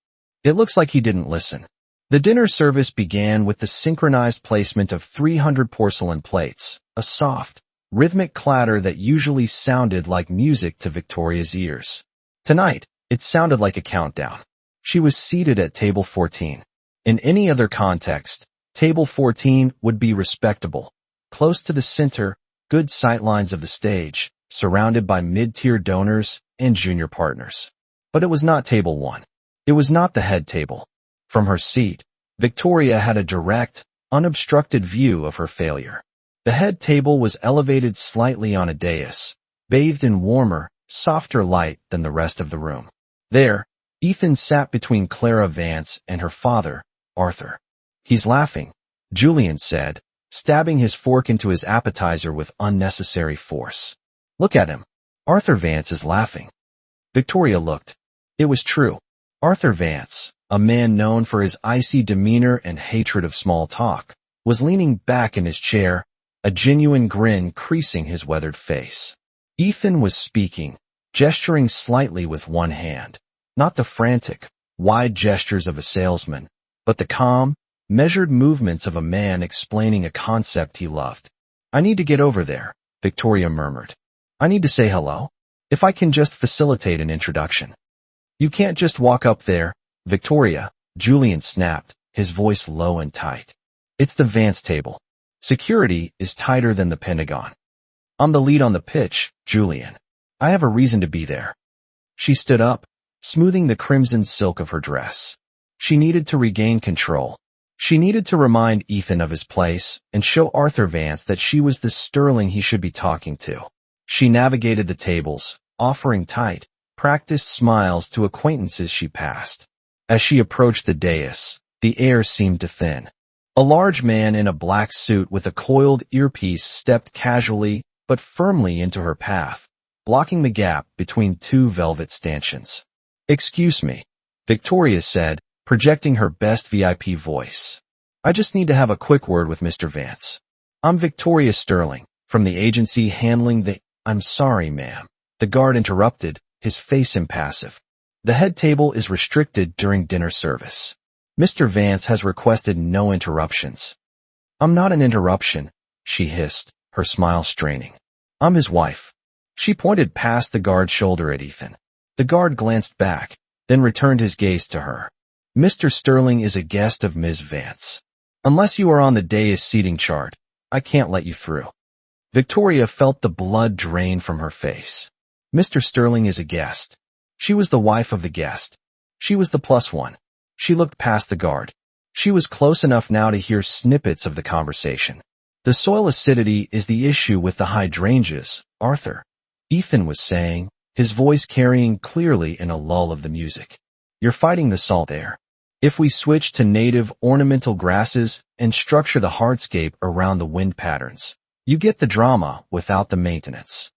It looks like he didn't listen. The dinner service began with the synchronized placement of 300 porcelain plates, a soft, rhythmic clatter that usually sounded like music to Victoria's ears. Tonight, it sounded like a countdown. She was seated at table 14. In any other context, table 14 would be respectable, close to the center, good sightlines of the stage, surrounded by mid-tier donors and junior partners. But it was not table 1. It was not the head table. From her seat, Victoria had a direct, unobstructed view of her failure. The head table was elevated slightly on a dais, bathed in warmer, softer light than the rest of the room. There, Ethan sat between Clara Vance and her father, Arthur. "He's laughing," Julian said, stabbing his fork into his appetizer with unnecessary force. "Look at him. Arthur Vance is laughing." Victoria looked. It was true. Arthur Vance, a man known for his icy demeanor and hatred of small talk, was leaning back in his chair, a genuine grin creasing his weathered face. Ethan was speaking, gesturing slightly with one hand, not the frantic, wide gestures of a salesman, but the calm, measured movements of a man explaining a concept he loved. "I need to get over there," Victoria murmured. "I need to say hello. If I can just facilitate an introduction." "You can't just walk up there, Victoria," Julian snapped, his voice low and tight. "It's the Vance table. Security is tighter than the Pentagon. I'm the lead on the pitch, Julian. I have a reason to be there." She stood up, smoothing the crimson silk of her dress. She needed to regain control. She needed to remind Ethan of his place and show Arthur Vance that she was the Sterling he should be talking to. She navigated the tables, offering tight, practiced smiles to acquaintances she passed. As she approached the dais, the air seemed to thin. A large man in a black suit with a coiled earpiece stepped casually but firmly into her path, blocking the gap between two velvet stanchions. "Excuse me," Victoria said, projecting her best VIP voice. "I just need to have a quick word with Mr. Vance. I'm Victoria Sterling, from the agency handling the—" "I'm sorry, ma'am," the guard interrupted, his face impassive. "The head table is restricted during dinner service. Mr. Vance has requested no interruptions." "I'm not an interruption," she hissed, her smile straining. "I'm his wife." She pointed past the guard's shoulder at Ethan. The guard glanced back, then returned his gaze to her. "Mr. Sterling is a guest of Ms. Vance. Unless you are on the dais seating chart, I can't let you through." Victoria felt the blood drain from her face. Mr. Sterling is a guest. She was the wife of the guest. She was the plus one. She looked past the guard. She was close enough now to hear snippets of the conversation. "The soil acidity is the issue with the hydrangeas, Arthur," Ethan was saying, his voice carrying clearly in a lull of the music. "You're fighting the salt air. If we switch to native ornamental grasses and structure the hardscape around the wind patterns, you get the drama without the maintenance."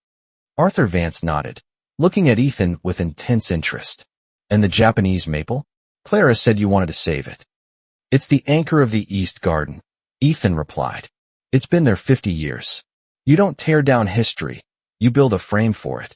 Arthur Vance nodded, looking at Ethan with intense interest. "And the Japanese maple? Clara said you wanted to save it." "It's the anchor of the East Garden," Ethan replied. "It's been there 50 years. You don't tear down history, you build a frame for it."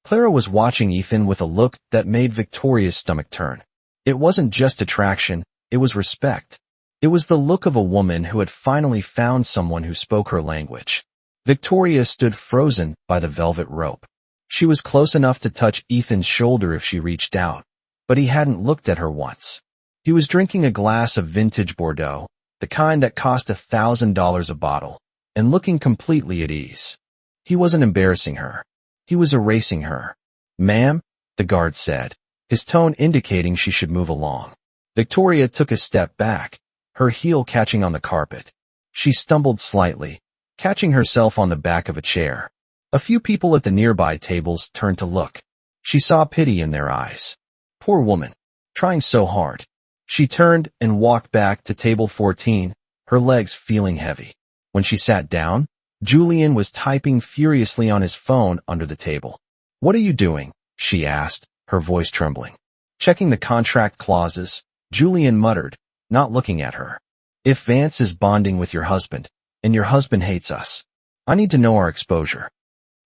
Clara was watching Ethan with a look that made Victoria's stomach turn. It wasn't just attraction, it was respect. It was the look of a woman who had finally found someone who spoke her language. Victoria stood frozen by the velvet rope. She was close enough to touch Ethan's shoulder if she reached out, but he hadn't looked at her once. He was drinking a glass of vintage Bordeaux, the kind that cost $1,000 a bottle, and looking completely at ease. He wasn't embarrassing her. He was erasing her. "Ma'am," the guard said, his tone indicating she should move along. Victoria took a step back, her heel catching on the carpet. She stumbled slightly, catching herself on the back of a chair. A few people at the nearby tables turned to look. She saw pity in their eyes. Poor woman, trying so hard. She turned and walked back to table 14, her legs feeling heavy. When she sat down, Julian was typing furiously on his phone under the table. "What are you doing?" she asked, her voice trembling. "Checking the contract clauses," Julian muttered, not looking at her. "If Vance is bonding with your husband, and your husband hates us, I need to know our exposure."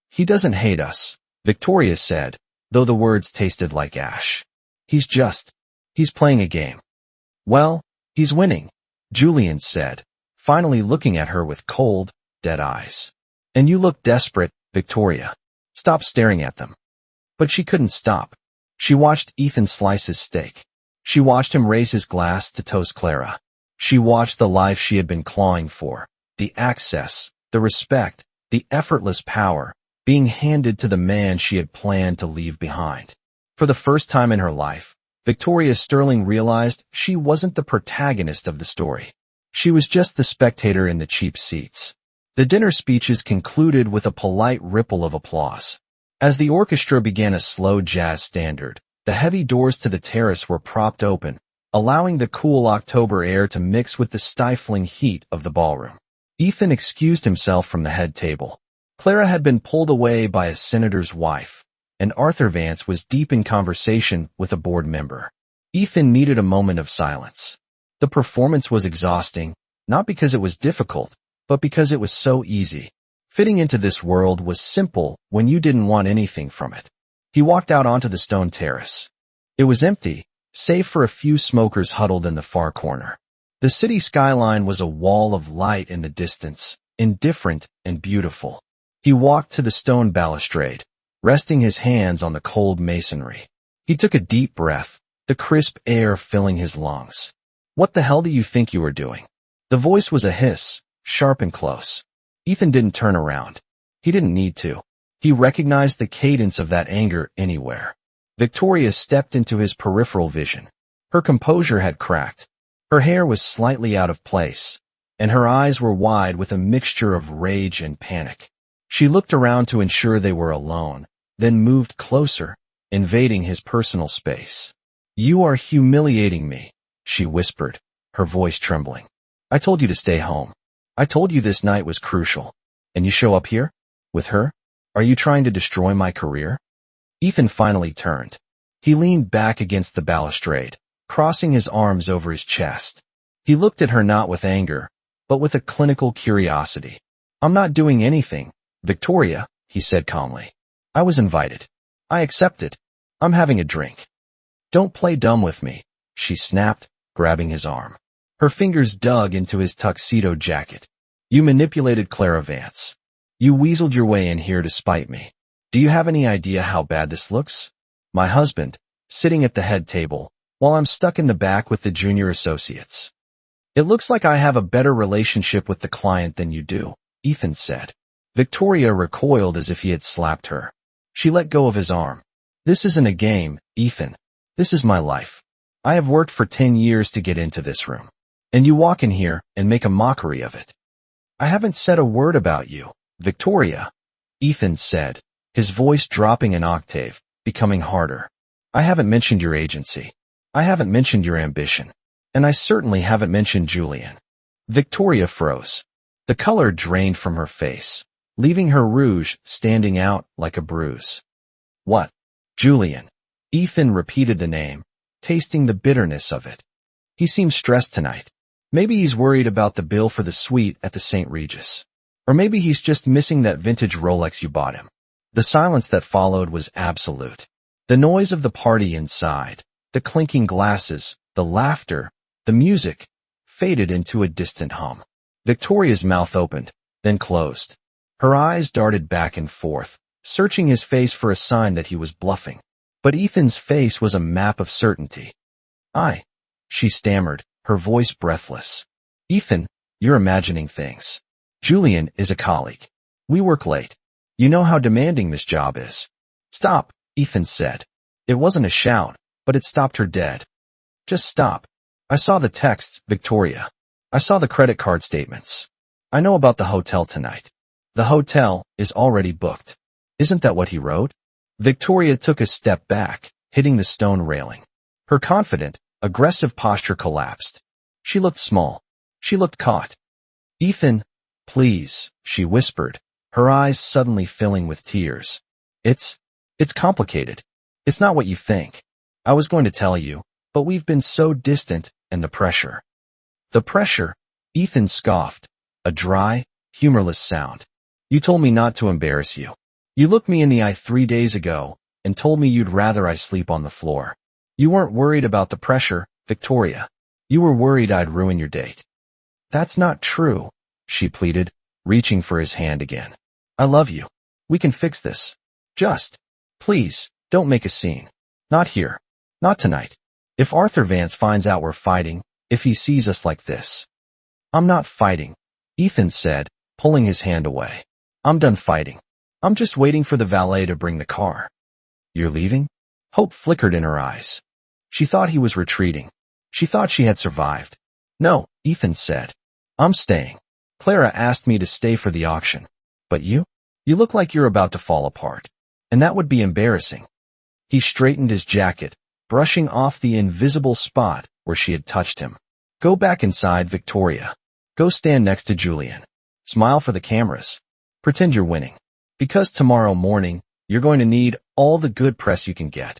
"He doesn't hate us," Victoria said, though the words tasted like ash. He's playing a game." "Well, he's winning," Julian said, finally looking at her with cold, dead eyes. "And you look desperate, Victoria. Stop staring at them." But she couldn't stop. She watched Ethan slice his steak. She watched him raise his glass to toast Clara. She watched the life she had been clawing for, the access, the respect, the effortless power, being handed to the man she had planned to leave behind. For the first time in her life, Victoria Sterling realized she wasn't the protagonist of the story. She was just the spectator in the cheap seats. The dinner speeches concluded with a polite ripple of applause. As the orchestra began a slow jazz standard, the heavy doors to the terrace were propped open, allowing the cool October air to mix with the stifling heat of the ballroom. Ethan excused himself from the head table. Clara had been pulled away by a senator's wife, and Arthur Vance was deep in conversation with a board member. Ethan needed a moment of silence. The performance was exhausting, not because it was difficult, but because it was so easy. Fitting into this world was simple when you didn't want anything from it. He walked out onto the stone terrace. It was empty, save for a few smokers huddled in the far corner. The city skyline was a wall of light in the distance, indifferent and beautiful. He walked to the stone balustrade, resting his hands on the cold masonry. He took a deep breath, the crisp air filling his lungs. "What the hell do you think you are doing?" The voice was a hiss, sharp and close. Ethan didn't turn around. He didn't need to. He recognized the cadence of that anger anywhere. Victoria stepped into his peripheral vision. Her composure had cracked. Her hair was slightly out of place, and her eyes were wide with a mixture of rage and panic. She looked around to ensure they were alone, then moved closer, invading his personal space. "You are humiliating me," she whispered, her voice trembling. I told you to stay home. I told you this night was crucial. And you show up here? With her? Are you trying to destroy my career? Ethan finally turned. He leaned back against the balustrade, crossing his arms over his chest. He looked at her not with anger, but with a clinical curiosity. I'm not doing anything, Victoria, he said calmly. I was invited. I accepted. I'm having a drink. Don't play dumb with me, she snapped, grabbing his arm. Her fingers dug into his tuxedo jacket. You manipulated Clara Vance. You weaseled your way in here to spite me. Do you have any idea how bad this looks? My husband, sitting at the head table, while I'm stuck in the back with the junior associates. It looks like I have a better relationship with the client than you do, Ethan said. Victoria recoiled as if he had slapped her. She let go of his arm. This isn't a game, Ethan. This is my life. I have worked for 10 years to get into this room. And you walk in here and make a mockery of it. I haven't said a word about you, Victoria, Ethan said, his voice dropping an octave, becoming harder. I haven't mentioned your agency. I haven't mentioned your ambition. And I certainly haven't mentioned Julian. Victoria froze. The color drained from her face, leaving her rouge standing out like a bruise. What? Julian. Ethan repeated the name, tasting the bitterness of it. He seemed stressed tonight. Maybe he's worried about the bill for the suite at the St. Regis. Or maybe he's just missing that vintage Rolex you bought him. The silence that followed was absolute. The noise of the party inside, the clinking glasses, the laughter, the music, faded into a distant hum. Victoria's mouth opened, then closed. Her eyes darted back and forth, searching his face for a sign that he was bluffing. But Ethan's face was a map of certainty. She stammered, her voice breathless. Ethan, you're imagining things. Julian is a colleague. We work late. You know how demanding this job is. Stop, Ethan said. It wasn't a shout, but it stopped her dead. Just stop. I saw the texts, Victoria. I saw the credit card statements. I know about the hotel tonight. The hotel is already booked. Isn't that what he wrote? Victoria took a step back, hitting the stone railing. Her confident, aggressive posture collapsed. She looked small. She looked caught. Ethan, please, she whispered, her eyes suddenly filling with tears. It's complicated. It's not what you think. I was going to tell you, but we've been so distant, and the pressure. The pressure, Ethan scoffed, a dry, humorless sound. You told me not to embarrass you. You looked me in the eye 3 days ago and told me you'd rather I sleep on the floor. You weren't worried about the pressure, Victoria. You were worried I'd ruin your date. That's not true, she pleaded, reaching for his hand again. I love you. We can fix this. Just, please, don't make a scene. Not here. Not tonight. If Arthur Vance finds out we're fighting, if he sees us like this. I'm not fighting, Ethan said, pulling his hand away. I'm done fighting. I'm just waiting for the valet to bring the car. You're leaving? Hope flickered in her eyes. She thought he was retreating. She thought she had survived. No, Ethan said. I'm staying. Clara asked me to stay for the auction. But you? You look like you're about to fall apart. And that would be embarrassing. He straightened his jacket, brushing off the invisible spot where she had touched him. Go back inside, Victoria. Go stand next to Julian. Smile for the cameras. Pretend you're winning. Because tomorrow morning, you're going to need all the good press you can get.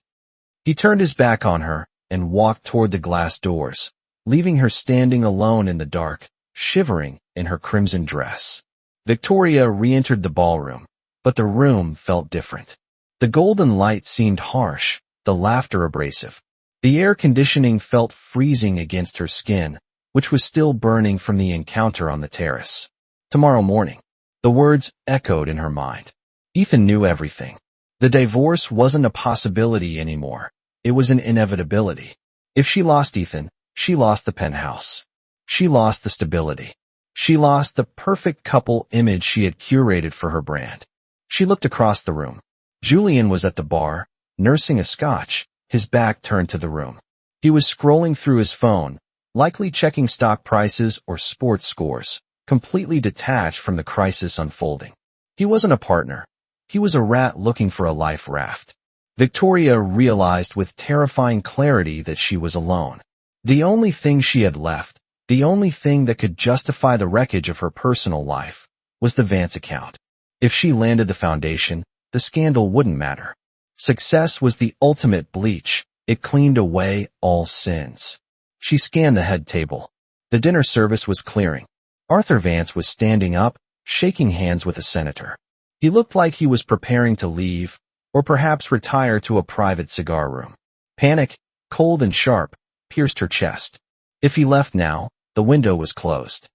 He turned his back on her and walked toward the glass doors, leaving her standing alone in the dark, shivering in her crimson dress. Victoria re-entered the ballroom, but the room felt different. The golden light seemed harsh, the laughter abrasive. The air conditioning felt freezing against her skin, which was still burning from the encounter on the terrace. Tomorrow morning. The words echoed in her mind. Ethan knew everything. The divorce wasn't a possibility anymore. It was an inevitability. If she lost Ethan, she lost the penthouse. She lost the stability. She lost the perfect couple image she had curated for her brand. She looked across the room. Julian was at the bar, nursing a scotch, his back turned to the room. He was scrolling through his phone, likely checking stock prices or sports scores, completely detached from the crisis unfolding. He wasn't a partner. He was a rat looking for a life raft. Victoria realized with terrifying clarity that she was alone. The only thing she had left The only thing that could justify the wreckage of her personal life was the Vance account. If she landed the foundation, the scandal wouldn't matter. Success was the ultimate bleach. It cleaned away all sins. She scanned the head table. The dinner service was clearing. Arthur Vance was standing up, shaking hands with a senator. He looked like he was preparing to leave, or perhaps retire to a private cigar room. Panic, cold and sharp, pierced her chest. If he left now, the window was closed.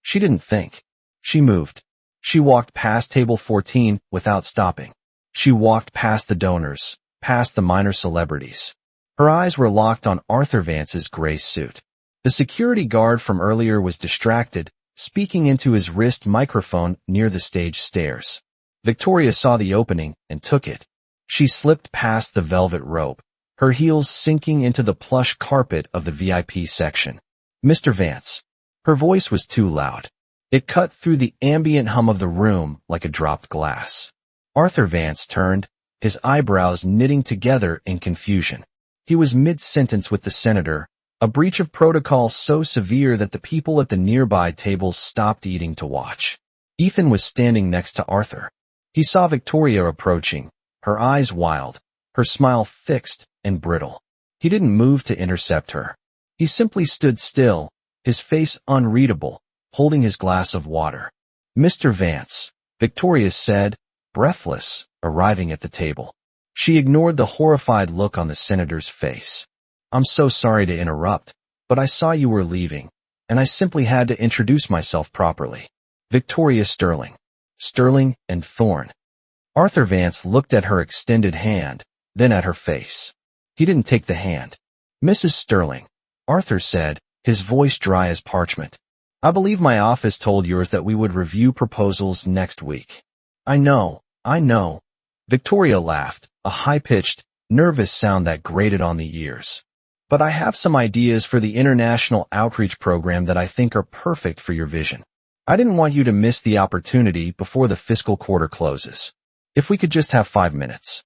She didn't think. She moved. She walked past table 14 without stopping. She walked past the donors, past the minor celebrities. Her eyes were locked on Arthur Vance's gray suit. The security guard from earlier was distracted, speaking into his wrist microphone near the stage stairs. Victoria saw the opening and took it. She slipped past the velvet rope, her heels sinking into the plush carpet of the VIP section. Mr. Vance. Her voice was too loud. It cut through the ambient hum of the room like a dropped glass. Arthur Vance turned, his eyebrows knitting together in confusion. He was mid-sentence with the senator, a breach of protocol so severe that the people at the nearby tables stopped eating to watch. Ethan was standing next to Arthur. He saw Victoria approaching, her eyes wild, her smile fixed and brittle. He didn't move to intercept her. He simply stood still, his face unreadable, holding his glass of water. Mr. Vance, Victoria said, breathless, arriving at the table. She ignored the horrified look on the senator's face. I'm so sorry to interrupt, but I saw you were leaving, and I simply had to introduce myself properly. Victoria Sterling. Sterling and Thorne. Arthur Vance looked at her extended hand, then at her face. He didn't take the hand. Mrs. Sterling, Arthur said, his voice dry as parchment. I believe my office told yours that we would review proposals next week. I know. Victoria laughed, a high-pitched, nervous sound that grated on the ears. But I have some ideas for the international outreach program that I think are perfect for your vision. I didn't want you to miss the opportunity before the fiscal quarter closes. If we could just have 5 minutes.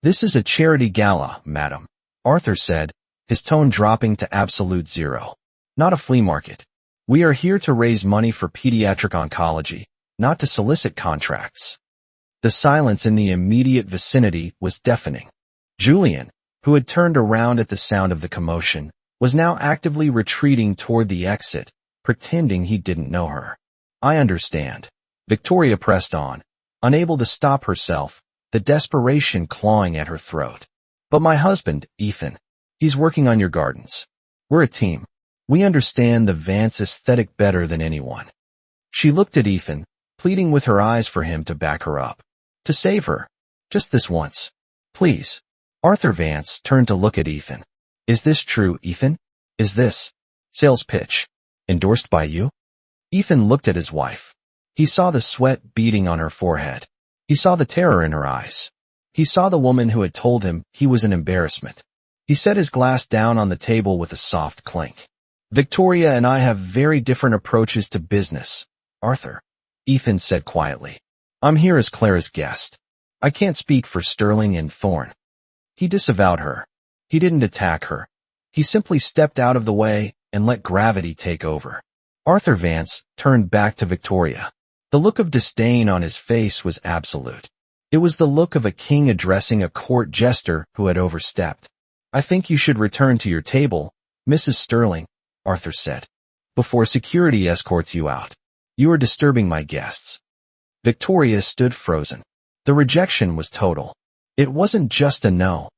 This is a charity gala, madam, Arthur said, his tone dropping to absolute zero. Not a flea market. We are here to raise money for pediatric oncology, not to solicit contracts. The silence in the immediate vicinity was deafening. Julian, who had turned around at the sound of the commotion, was now actively retreating toward the exit, pretending he didn't know her. I understand. Victoria pressed on, unable to stop herself, the desperation clawing at her throat. But my husband, Ethan, he's working on your gardens. We're a team. We understand the Vance aesthetic better than anyone. She looked at Ethan, pleading with her eyes for him to back her up. To save her. Just this once. Please. Arthur Vance turned to look at Ethan. Is this true, Ethan? Is this sales pitch endorsed by you? Ethan looked at his wife. He saw the sweat beading on her forehead. He saw the terror in her eyes. He saw the woman who had told him he was an embarrassment. He set his glass down on the table with a soft clink. Victoria and I have very different approaches to business, Arthur, Ethan said quietly. I'm here as Clara's guest. I can't speak for Sterling and Thorne. He disavowed her. He didn't attack her. He simply stepped out of the way and let gravity take over. Arthur Vance turned back to Victoria. The look of disdain on his face was absolute. It was the look of a king addressing a court jester who had overstepped. I think you should return to your table, Mrs. Sterling, Arthur said, before security escorts you out. You are disturbing my guests. Victoria stood frozen. The rejection was total. It wasn't just a no.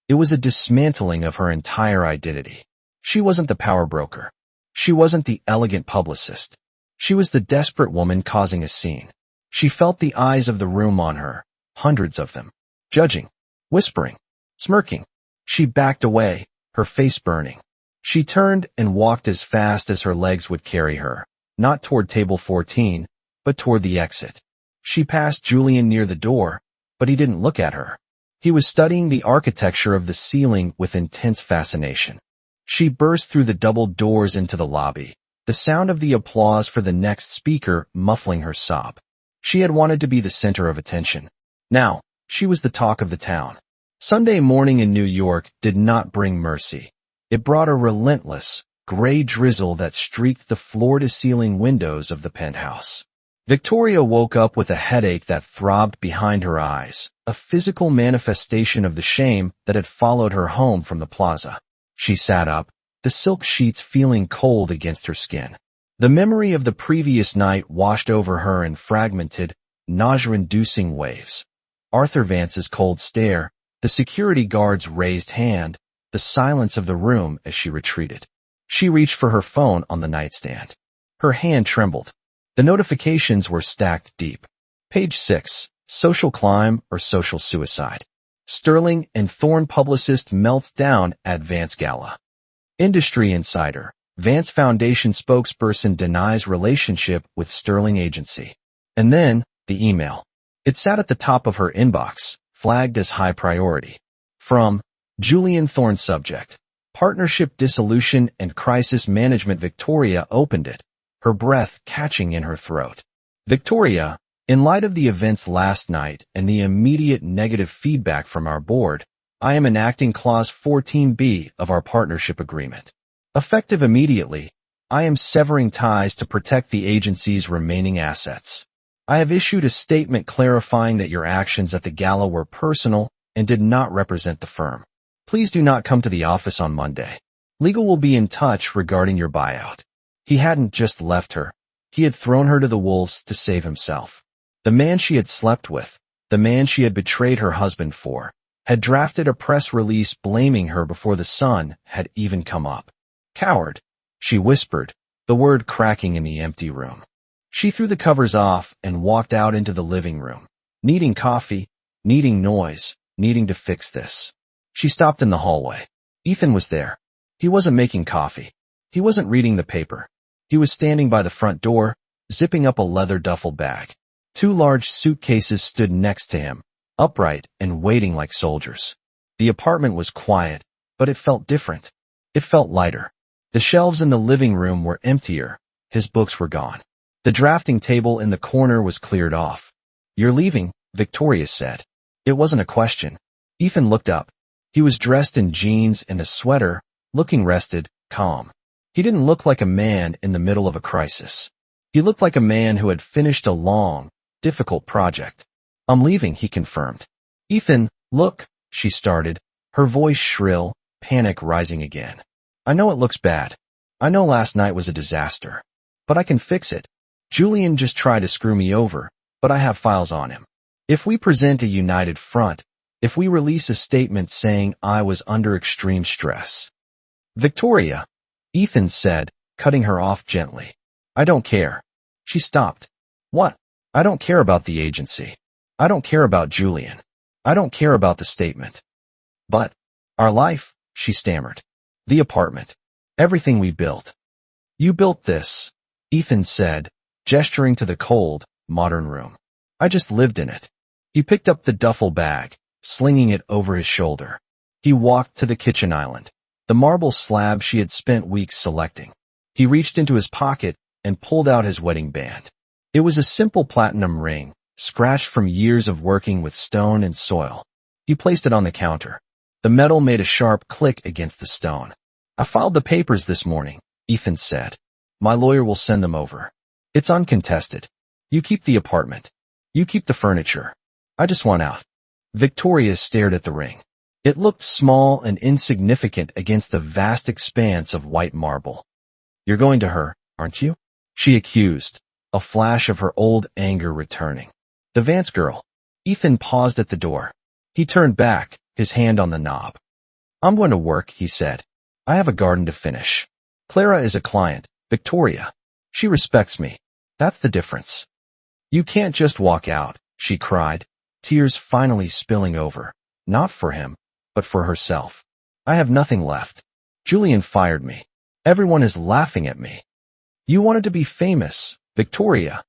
It was a dismantling of her entire identity. She wasn't the power broker. She wasn't the elegant publicist. She was the desperate woman causing a scene. She felt the eyes of the room on her, hundreds of them, judging, whispering, smirking. She backed away, her face burning. She turned and walked as fast as her legs would carry her, not toward table 14, but toward the exit. She passed Julian near the door, but he didn't look at her. He was studying the architecture of the ceiling with intense fascination. She burst through the double doors into the lobby, the sound of the applause for the next speaker muffling her sob. She had wanted to be the center of attention. Now, she was the talk of the town. Sunday morning in New York did not bring mercy. It brought a relentless, gray drizzle that streaked the floor-to-ceiling windows of the penthouse. Victoria woke up with a headache that throbbed behind her eyes, a physical manifestation of the shame that had followed her home from the plaza. She sat up, the silk sheets feeling cold against her skin. The memory of the previous night washed over her in fragmented, nausea-inducing waves. Arthur Vance's cold stare, the security guard's raised hand, the silence of the room as she retreated. She reached for her phone on the nightstand. Her hand trembled. The notifications were stacked deep. Page 6, Social Climb or Social Suicide. Sterling and Thorne publicist melts down at Vance Gala. Industry Insider. Vance Foundation spokesperson denies relationship with Sterling Agency. And then, the email. It sat at the top of her inbox, flagged as high priority. From Julian Thorne. Subject: Partnership Dissolution and Crisis Management. Victoria opened it, her breath catching in her throat. Victoria, in light of the events last night and the immediate negative feedback from our board, I am enacting Clause 14B of our partnership agreement. Effective immediately, I am severing ties to protect the agency's remaining assets. I have issued a statement clarifying that your actions at the gala were personal and did not represent the firm. Please do not come to the office on Monday. Legal will be in touch regarding your buyout. He hadn't just left her. He had thrown her to the wolves to save himself. The man she had slept with, the man she had betrayed her husband for, had drafted a press release blaming her before the sun had even come up. Coward, she whispered, the word cracking in the empty room. She threw the covers off and walked out into the living room, needing coffee, needing noise, needing to fix this. She stopped in the hallway. Ethan was there. He wasn't making coffee. He wasn't reading the paper. He was standing by the front door, zipping up a leather duffel bag. 2 large suitcases stood next to him, upright and waiting like soldiers. The apartment was quiet, but it felt different. It felt lighter. The shelves in the living room were emptier. His books were gone. The drafting table in the corner was cleared off. You're leaving, Victoria said. It wasn't a question. Ethan looked up. He was dressed in jeans and a sweater, looking rested, calm. He didn't look like a man in the middle of a crisis. He looked like a man who had finished a long, difficult project. I'm leaving, he confirmed. Ethan, look, she started, her voice shrill, panic rising again. I know it looks bad. I know last night was a disaster. But I can fix it. Julian just tried to screw me over, but I have files on him. If we present a united front, if we release a statement saying I was under extreme stress. Victoria, Ethan said, cutting her off gently. I don't care. She stopped. What? I don't care about the agency. I don't care about Julian. I don't care about the statement. But our life, she stammered. The apartment. Everything we built. You built this, Ethan said, gesturing to the cold, modern room. I just lived in it. He picked up the duffel bag, slinging it over his shoulder. He walked to the kitchen island, the marble slab she had spent weeks selecting. He reached into his pocket and pulled out his wedding band. It was a simple platinum ring, scratched from years of working with stone and soil. He placed it on the counter. The metal made a sharp click against the stone. I filed the papers this morning, Ethan said. My lawyer will send them over. It's uncontested. You keep the apartment. You keep the furniture. I just want out. Victoria stared at the ring. It looked small and insignificant against the vast expanse of white marble. You're going to her, aren't you? She accused, a flash of her old anger returning. The Vance girl. Ethan paused at the door. He turned back, his hand on the knob. I'm going to work, he said. I have a garden to finish. Clara is a client, Victoria. She respects me. That's the difference. You can't just walk out, she cried, tears finally spilling over, not for him, but for herself. I have nothing left. Julian fired me. Everyone is laughing at me. You wanted to be famous, Victoria,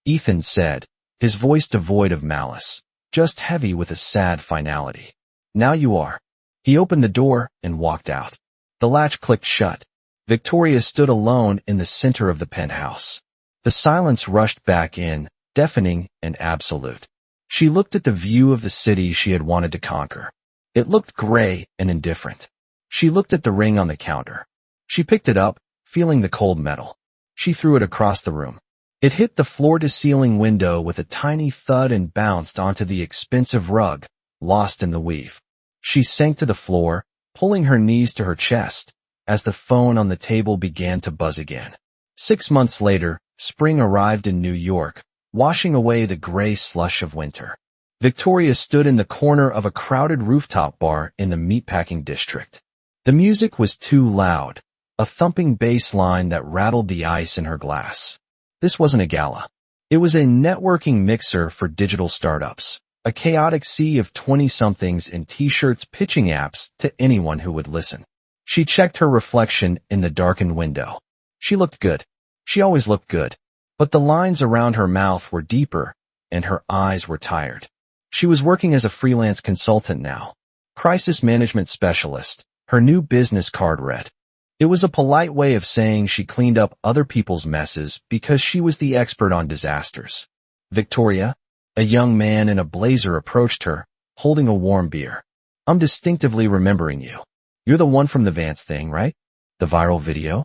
Ethan said, his voice devoid of malice, just heavy with a sad finality. Now you are. He opened the door and walked out. The latch clicked shut. Victoria stood alone in the center of the penthouse. The silence rushed back in, deafening and absolute. She looked at the view of the city she had wanted to conquer. It looked gray and indifferent. She looked at the ring on the counter. She picked it up, feeling the cold metal. She threw it across the room. It hit the floor-to-ceiling window with a tiny thud and bounced onto the expensive rug, lost in the weave. She sank to the floor, pulling her knees to her chest, as the phone on the table began to buzz again. 6 months later, spring arrived in New York, washing away the gray slush of winter. Victoria stood in the corner of a crowded rooftop bar in the meatpacking district. The music was too loud, a thumping bass line that rattled the ice in her glass. This wasn't a gala. It was a networking mixer for digital startups, a chaotic sea of 20-somethings in t-shirts pitching apps to anyone who would listen. She checked her reflection in the darkened window. She looked good. She always looked good. But the lines around her mouth were deeper, and her eyes were tired. She was working as a freelance consultant now. Crisis management specialist, her new business card read. It was a polite way of saying she cleaned up other people's messes because she was the expert on disasters. Victoria, a young man in a blazer, approached her, holding a warm beer. I'm distinctively remembering you. You're the one from the Vance thing, right? The viral video?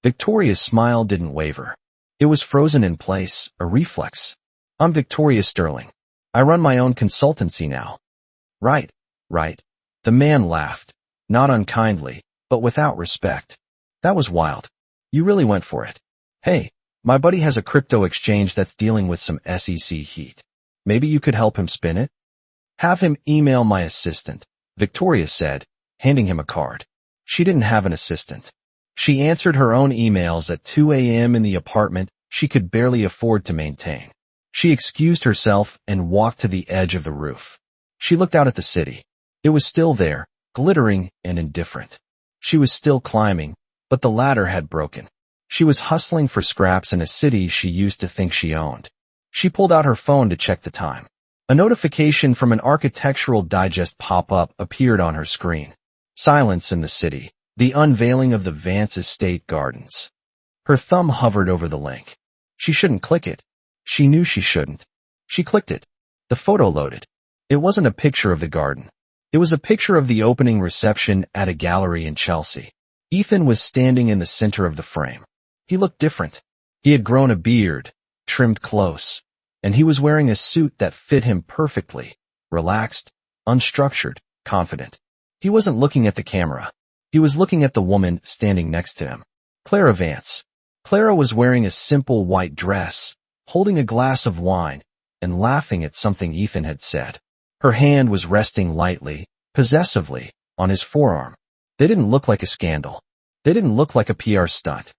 Victoria's smile didn't waver. It was frozen in place, a reflex. I'm Victoria Sterling. I run my own consultancy now. Right. The man laughed, not unkindly, but without respect. That was wild. You really went for it. Hey, my buddy has a crypto exchange that's dealing with some SEC heat. Maybe you could help him spin it? Have him email my assistant, Victoria said, handing him a card. She didn't have an assistant. She answered her own emails at 2 a.m. in the apartment she could barely afford to maintain. She excused herself and walked to the edge of the roof. She looked out at the city. It was still there, glittering and indifferent. She was still climbing, but the ladder had broken. She was hustling for scraps in a city she used to think she owned. She pulled out her phone to check the time. A notification from an Architectural Digest pop-up appeared on her screen. Silence in the city. The unveiling of the Vance Estate Gardens. Her thumb hovered over the link. She shouldn't click it. She knew she shouldn't. She clicked it. The photo loaded. It wasn't a picture of the garden. It was a picture of the opening reception at a gallery in Chelsea. Ethan was standing in the center of the frame. He looked different. He had grown a beard, trimmed close, and he was wearing a suit that fit him perfectly, relaxed, unstructured, confident. He wasn't looking at the camera. He was looking at the woman standing next to him. Clara Vance. Clara was wearing a simple white dress, holding a glass of wine, and laughing at something Ethan had said. Her hand was resting lightly, possessively, on his forearm. They didn't look like a scandal. They didn't look like a PR stunt.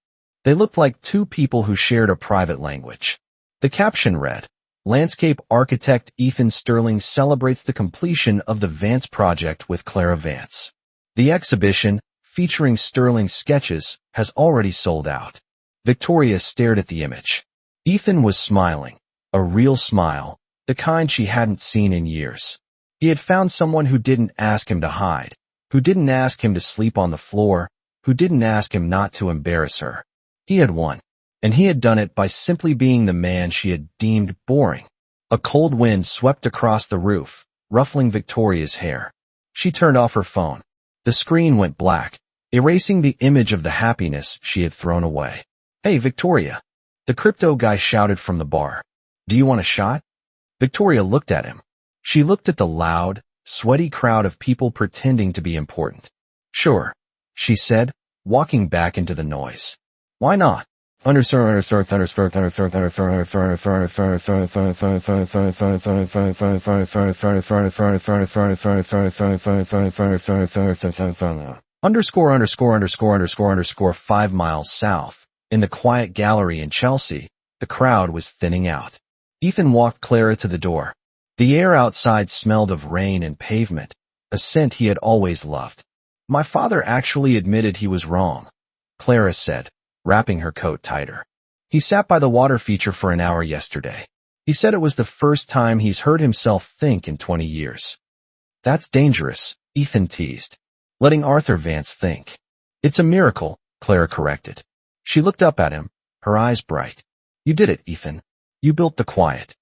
They looked like two people who shared a private language. The caption read, Landscape architect Ethan Sterling celebrates the completion of the Vance project with Clara Vance. The exhibition, featuring Sterling's sketches, has already sold out. Victoria stared at the image. Ethan was smiling, a real smile, the kind she hadn't seen in years. He had found someone who didn't ask him to hide, who didn't ask him to sleep on the floor, who didn't ask him not to embarrass her. He had won, and he had done it by simply being the man she had deemed boring. A cold wind swept across the roof, ruffling Victoria's hair. She turned off her phone. The screen went black, erasing the image of the happiness she had thrown away. Hey, Victoria. The crypto guy shouted from the bar. Do you want a shot? Victoria looked at him. She looked at the loud, sweaty crowd of people pretending to be important. Sure, she said, walking back into the noise. Why not? Underscore. _ 5 miles south, in the quiet gallery in Chelsea, the crowd was thinning out. Ethan walked Clara to the door. The air outside smelled of rain and pavement, a scent he had always loved. My father actually admitted he was wrong, Clara said, wrapping her coat tighter. He sat by the water feature for an hour yesterday. He said it was the first time he's heard himself think in 20 years. That's dangerous, Ethan teased. Letting Arthur Vance think. It's a miracle, Clara corrected. She looked up at him, her eyes bright. You did it, Ethan. You built the quiet.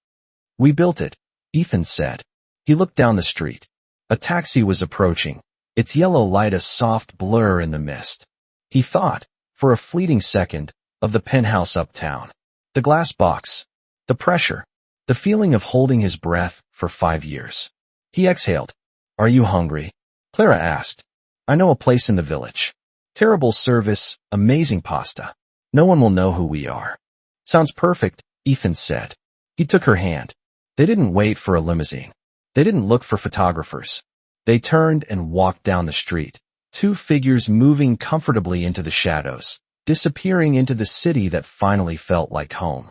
We built it, Ethan said. He looked down the street. A taxi was approaching, its yellow light a soft blur in the mist. He thought, for a fleeting second, of the penthouse uptown. The glass box. The pressure. The feeling of holding his breath for 5 years. He exhaled. Are you hungry? Clara asked. I know a place in the village. Terrible service, amazing pasta. No one will know who we are. Sounds perfect, Ethan said. He took her hand. They didn't wait for a limousine. They didn't look for photographers. They turned and walked down the street, two figures moving comfortably into the shadows, disappearing into the city that finally felt like home.